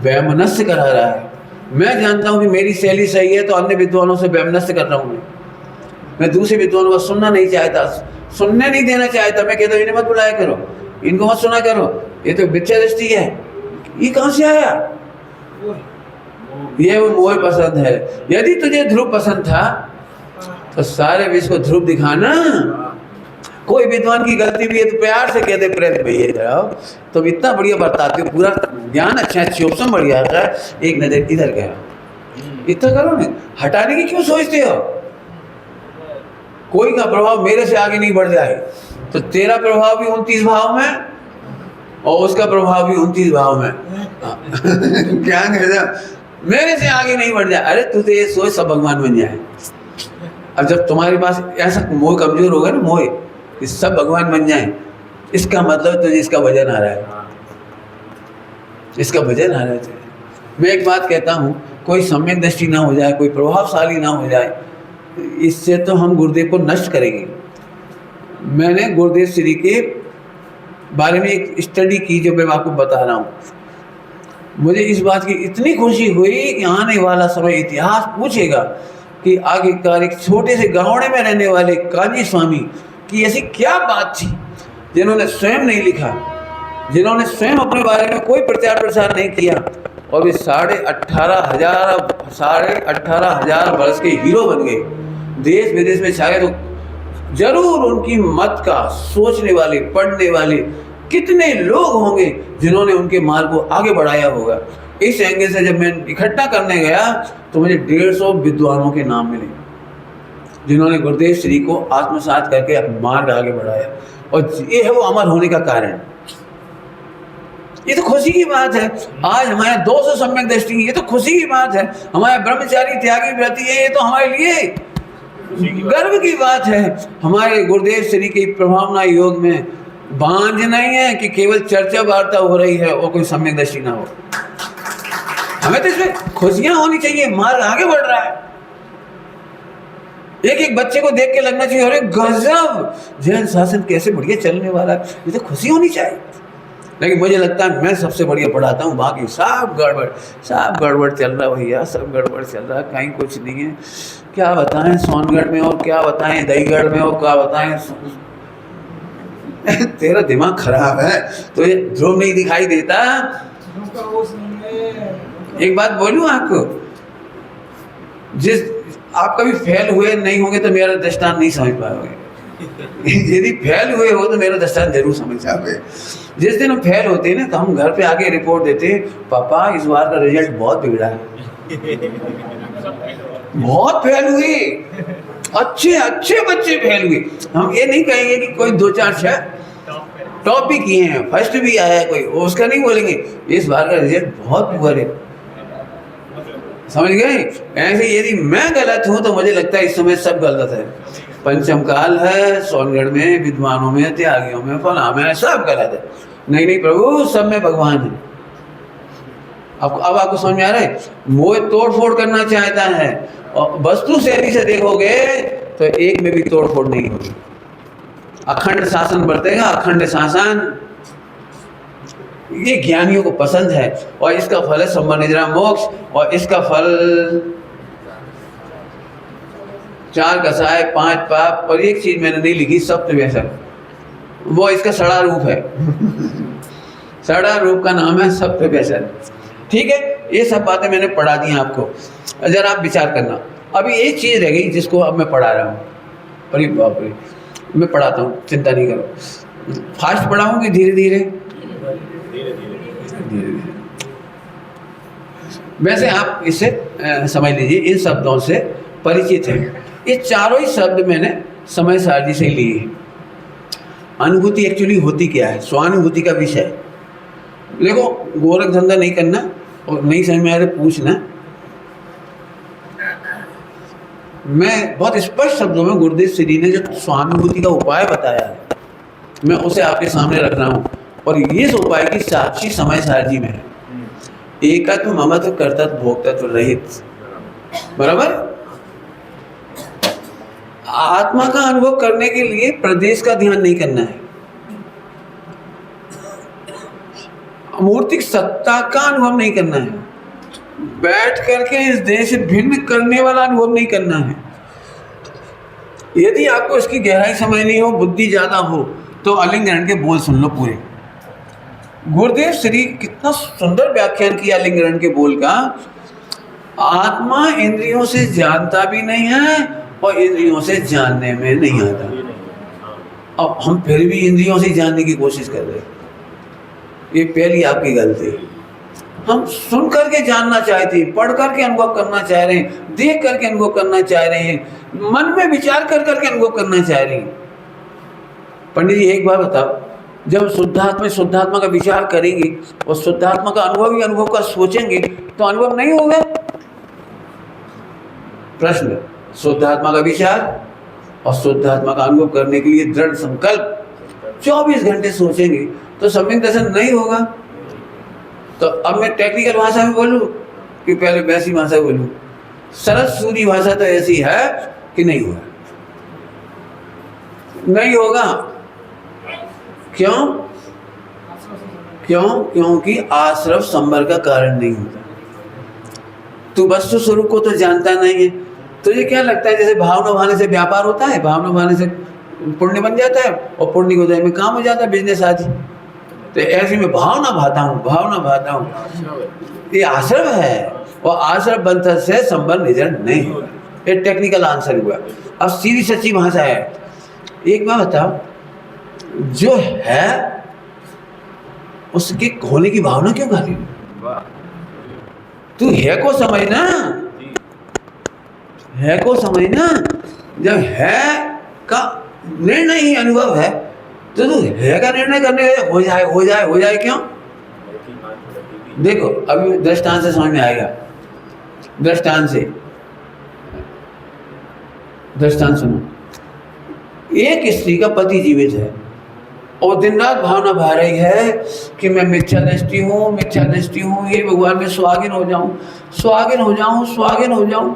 वैमनस्य करा रहा है। मैं जानता हूँ कि मेरी शैली सही है तो अन्य विद्वानों से वैमनस्य कर रहा हूँ। मैं दूसरे विद्वानों को सुनना नहीं चाहता, सुनने नहीं देना चाहता। मैं कहता हूँ इन्हें मत बुलाया करो, इनको मत सुना करो, ये तो विच्छेद दृष्टि है। ये कहाँ से आया? ये वो मोह पसंद है। यदि तुझे ध्रुव पसंद था तो सारे विश्व को ध्रुव दिखाना। कोई विद्वान की गलती भी है तो प्यार से कहते, प्रेत भैया जाओ, तुम इतना बढ़िया बरताते हो, पूरा ज्ञान अच्छा है, चोपसम बढ़िया है, एक नजर इधर गया, इतना करो ना, हटाने की क्यों सोचते हो? कोई का प्रभाव मेरे से आगे नहीं बढ़ जाए तो तेरा प्रभाव भी 29 भाव में और उसका प्रभाव भी 29 भाव में क्या कहते, मेरे से आगे नहीं बढ़ जाए। अरे तू तो ये सोच सब भगवान बन जाए। अब जब तुम्हारे पास ऐसा मोह कमजोर होगा ना, मोह कि सब भगवान बन जाए, इसका मतलब तुझे इसका वजन आ रहा है। इसका वजह ना रहते हैं। मैं एक बात कहता हूँ, कोई सम्यक दृष्टि ना हो जाए, कोई प्रभावशाली ना हो जाए, इससे तो हम गुरुदेव को नष्ट करेंगे। मैंने गुरुदेव श्री के बारे में एक स्टडी की जो मैं आपको बता रहा हूँ। मुझे इस बात की इतनी खुशी हुई कि आने वाला समय इतिहास पूछेगा कि आखिरकार एक छोटे से गाँवड़े में रहने वाले काजी स्वामी की ऐसी क्या बात थी जिन्होंने स्वयं नहीं लिखा, जिन्होंने स्वयं अपने बारे में कोई प्रचार प्रसार नहीं किया, और वे 18,500 वर्ष के हीरो बन गए, देश विदेश में छा गए। तो जरूर उनकी मत का सोचने वाले, पढ़ने वाले कितने लोग होंगे जिन्होंने उनके मार्ग को आगे बढ़ाया होगा। इस एंगल से जब मैं इकट्ठा करने गया तो मुझे 150 विद्वानों के नाम मिले जिन्होंने गुरुदेव श्री को आत्मसात करके मार्ग आगे बढ़ाया, और ये है वो अमर होने का कारण। ये तो खुशी की बात है। आज हमारे 200 सम्यक दृष्टि, ये तो खुशी की बात है। हमारे ब्रह्मचारी त्यागी व्रती है, ये तो हमारे लिए गर्व की बात है। हमारे गुरुदेव श्री की प्रभावना योग में बांझ नहीं है कि केवल चर्चा वार्ता हो रही है और कोई सम्यक दृष्टि ना हो। हमें तो इसमें खुशियां होनी चाहिए, मार्ग आगे बढ़ रहा है। एक एक बच्चे को देख के लगना चाहिए, अरे गजब, जैन शासन कैसे बढ़िया चलने वाला है, ये तो खुशी होनी चाहिए। लेकिन मुझे लगता है मैं सबसे बढ़िया पढ़ाता हूँ, बाकी सब गड़बड़ चल रहा है भैया, सब गड़बड़ चल रहा है, कहीं कुछ नहीं है। क्या बताएं सोनगढ़ में, और क्या बताएं दहीगढ़ में, और क्या बताएं तेरा दिमाग खराब है तो ये ध्रुव नहीं दिखाई देता। एक बात बोलूं आपको, जिस आप कभी फेल हुए नहीं होंगे तो मेरा दृष्टांत नहीं समझ पाओगे। यदि फेल हुए हो तो मेरा दृष्टांत जरूर समझ जाओगे। जिस दिन हम फेल होते हैं ना तो हम घर पे आके रिपोर्ट देते हैं, पापा इस बार का रिजल्ट बहुत बिगड़ा है, बहुत फेल हुए, अच्छे बच्चे फेल हुए। हम ये नहीं कहेंगे कि कोई 2-4 टॉप भी किए हैं, फर्स्ट भी आया है कोई, उसका नहीं बोलेंगे इस बार का रिजल्ट बहुत पुअर है। समझ गए? ऐसे यदि मैं गलत हूं तो मुझे लगता है इस समय सब गलत है। पंचम काल है, सोनगढ़ में, विद्वानों में, त्यागियों में, फला में, सब गलत है। नहीं प्रभु, सब में भगवान है। अब आपको समझ में आ रहा है? मोह तोड़ फोड़ करना चाहता है, और वस्तु शैली से देखोगे तो एक में भी तोड़ फोड़ नहीं होगी। अखंड शासन बरतेगा, अखंड शासन ये ज्ञानियों को पसंद है, और इसका फल है संबंधित मोक्ष, और इसका फल 4 कसाय 5 पाप, और एक चीज मैंने नहीं लिखी, सप्तव्यसन, वो इसका सड़ा रूप है। सड़ा रूप का नाम है सप्तव्यसन। ठीक है, ये सब बातें मैंने पढ़ा दी आपको, जरा आप विचार करना। अभी एक चीज रह गई जिसको अब मैं पढ़ा रहा हूँ। अरे बाप रे, मैं पढ़ाता हूँ, चिंता नहीं करो। फास्ट पढ़ाऊँ कि धीरे धीरे? वैसे आप इसे समझ लीजिए, इन शब्दों से परिचित हैं। ये चारों ही शब्द मैंने समय सारणी से लिए हैं। अनुभूति एक्चुअली होती क्या है, स्वानुभूति का विषय। देखो, गोरख धंधा नहीं करना, और नहीं समझ में आया तो पूछना। मैं बहुत स्पष्ट शब्दों में गुरुदेव श्री ने जो स्वानुभूति का उपाय बताया है, मैं उसे आपके सामने रख रहा हूँ। और इस उपाय की साक्षी समय सारणी में है। एकत्व, ममत्व, कर्तव्य, भोक्तत्व रहित। बराबर? आत्मा का अनुभव करने के लिए प्रदेश का ध्यान नहीं करना है, अमूर्तिक सत्ता का अनुभव नहीं करना है, बैठ करके इस देह से भिन्न करने वाला अनुभव नहीं करना है। यदि आपको इसकी गहराई समझनी हो, बुद्धि ज्यादा हो, तो अलिंग ग्रहण के बोल सुन लो पूरे। गुरुदेव श्री कितना सुंदर व्याख्यान किया अलिंग ग्रहण के बोल का। आत्मा इंद्रियों से जानता भी नहीं है और इंद्रियों से जानने में नहीं आता। अब हम फिर भी इंद्रियों से जानने की कोशिश कर रहे हैं। ये पहली आपकी गलती है। हम सुन करके जानना चाहते हैं, पढ़ करके अनुभव करना चाह रहे हैं, देख करके अनुभव करना चाह रहे हैं, मन में विचार कर करके अनुभव करना चाह रहे हैं। पंडित जी एक बार बताओ, जब शुद्धात्मा का विचार करेंगे और शुद्धात्मा का अनुभव का सोचेंगे तो अनुभव नहीं होगा। प्रश्न, शुद्धात्मा का विचार और शुद्धात्मा का अनुभव करने के लिए दृढ़ संकल्प 24 घंटे सोचेंगे तो सम्यक दर्शन नहीं होगा। तो अब मैं टेक्निकल भाषा में बोलूं कि पहले वैसी भाषा बोलूं? सरल सूरी भाषा तो ऐसी है कि नहीं होगा, नहीं होगा। क्यों? क्यों? क्योंकि आश्रव संबर का कारण नहीं होता। तू वस्तु स्वरूप को तो जानता नहीं है। तुझे क्या लगता है जैसे भावना भाने से व्यापार होता है, भावना भाने से पुण्य बन जाता है और पुण्य के उदय में काम हो जाता है, बिजनेस आदि। तो ऐसे में भावना भाता हूँ, भावना भाता हूँ, ये आश्रव है। और आश्रव बंधन से संबंध निजन नहीं होगा। ये टेक्निकल आंसर हुआ। अब सीधी सच्ची भाषा है। एक बात बताओ, जो है उसके होने की भावना क्यों कर रही है? तू है को समझना, है को समझना। जब है का निर्णय ही अनुभव है तो तू है का निर्णय करने हो जाए हो जाए हो जाए क्यों? देखो अभी दृष्टांत से समझ में आएगा। दृष्टांत से, दृष्टांत सुनो। एक स्त्री का पति जीवित है और दिन रात भावना भा रही है कि मैं मिथ्या दृष्टि हूँ, मिथ्या दृष्टि हूँ, ये भगवान में सुहागिन हो जाऊं, सुहागिन हो जाऊं, सुहागिन हो जाऊं,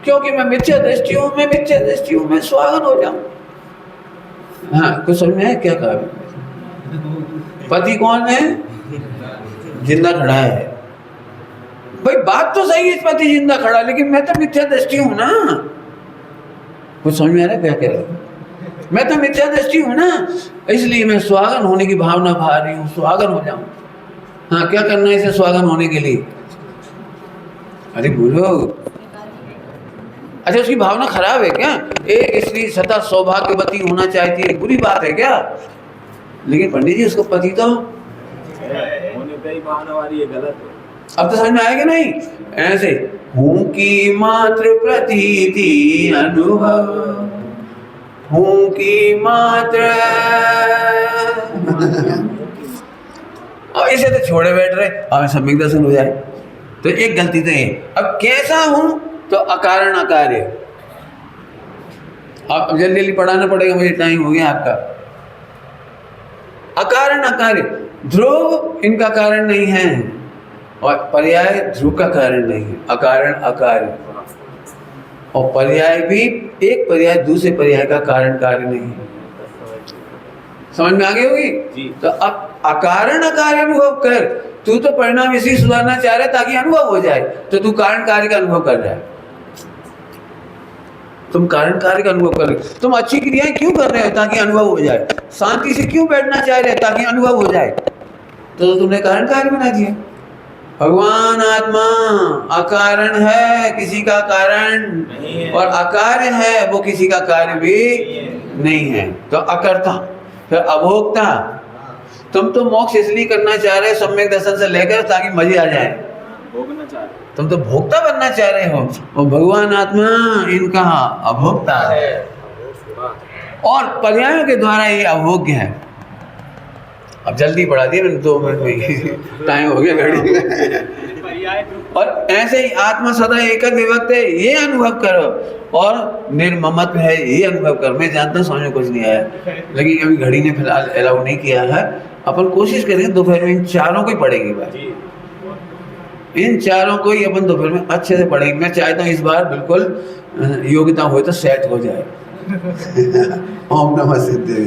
क्योंकि मैं मिथ्या दृष्टि हूँ, मैं मिथ्या दृष्टि हूँ, मैं सुहागिन हो जाऊं। हाँ, कुछ समझ में है क्या कहा? पति कौन है? जिंदा खड़ा है। भाई बात तो सही है, पति जिंदा खड़ा, लेकिन मैं तो मिथ्या दृष्टि हूं ना। कुछ समझ में आ रहा है क्या कह रहा है? मैं तो मिथ्या दृष्टि हूं ना, इसलिए मैं सुहागन होने की भावना भा रही हूँ, सुहागन हो जाऊं। हाँ, क्या करना है इसे सुहागन होने के लिए? अरे बोलो। अच्छा, उसकी भावना खराब है क्या? एक स्त्री सदा सौभाग्यवती होना चाहती है, बुरी बात है क्या? लेकिन पंडित जी उसको पति तो होने पे ही भावना वाली है, गलत है। अब तो समझ में आएगा नहीं? ऐसे हूं की मात्र प्रतीति अनुभव, हूं की मात्र और इसे तो छोड़े बैठ रहे और सम्यक दर्शन हो जाए। तो एक गलती तो है। अब कैसा हूं? तो अकारण अकार्य। अब जल्दी जल्दी पढ़ाना पड़ेगा, मुझे टाइम हो गया आपका। अकारण अकार्य, ध्रुव इनका कारण नहीं है और पर्याय ध्रुव का कारण नहीं है। अकारण अकार्य और पर्याय भी एक पर्याय दूसरे पर्याय का कारण कार्य नहीं है। समझ में आ गई होगी? तो अब अकारण अकार्य अनुभव कर। तू तो परिणाम इसी सुधारना चाह रहा है ताकि अनुभव हो जाए, तो तू कारण कार्य का अनुभव कर रहा है। तुम कारण कार्य का अनुभव कर रहे हो। तुम अच्छी क्रियाएं क्यों कर रहे हो? ताकि अनुभव हो जाए। शांति से क्यों बैठना चाह रहे हो? ताकि अनुभव हो जाए। तो तुमने कारण कार्य बना दिया। भगवान आत्मा अकारण है, किसी का कारण नहीं है, और अकार्य है, वो किसी का कार्य भी नहीं है। तो अकर्ता, फिर अभोक्ता। तुम तो मोक्ष इसलिए करना चाह रहे हो सम्यक दर्शन से लेकर ताकि मजे आ जाए, भोगना चाह रहे। तुम तो भोक्ता बनना चाह रहे हो और भगवान आत्मा इनका अभोक्ता है और पर्यायों के द्वारा ये अभोग्य है। अब जल्दी बढ़ा दिया मैंने, 2 मिनट में टाइम हो गया घड़ी में। और ऐसे ही आत्मा सदा एक विभक्त है, ये अनुभव करो, और निर्ममत्व है, ये अनुभव करो। मैं जानता हूँ समझ में कुछ नहीं आया, लेकिन अभी घड़ी ने फिलहाल अलाउ नहीं किया है। अपन कोशिश करेंगे दोपहर में इन चारों को ही पढ़ेंगे भाई, इन चारों को ही अपन दोपहर में अच्छे से पढ़ेंगे। मैं चाहता हूँ इस बार बिल्कुल योग्यता हो तो सेट हो जाए। ओम नमः सिद्धे।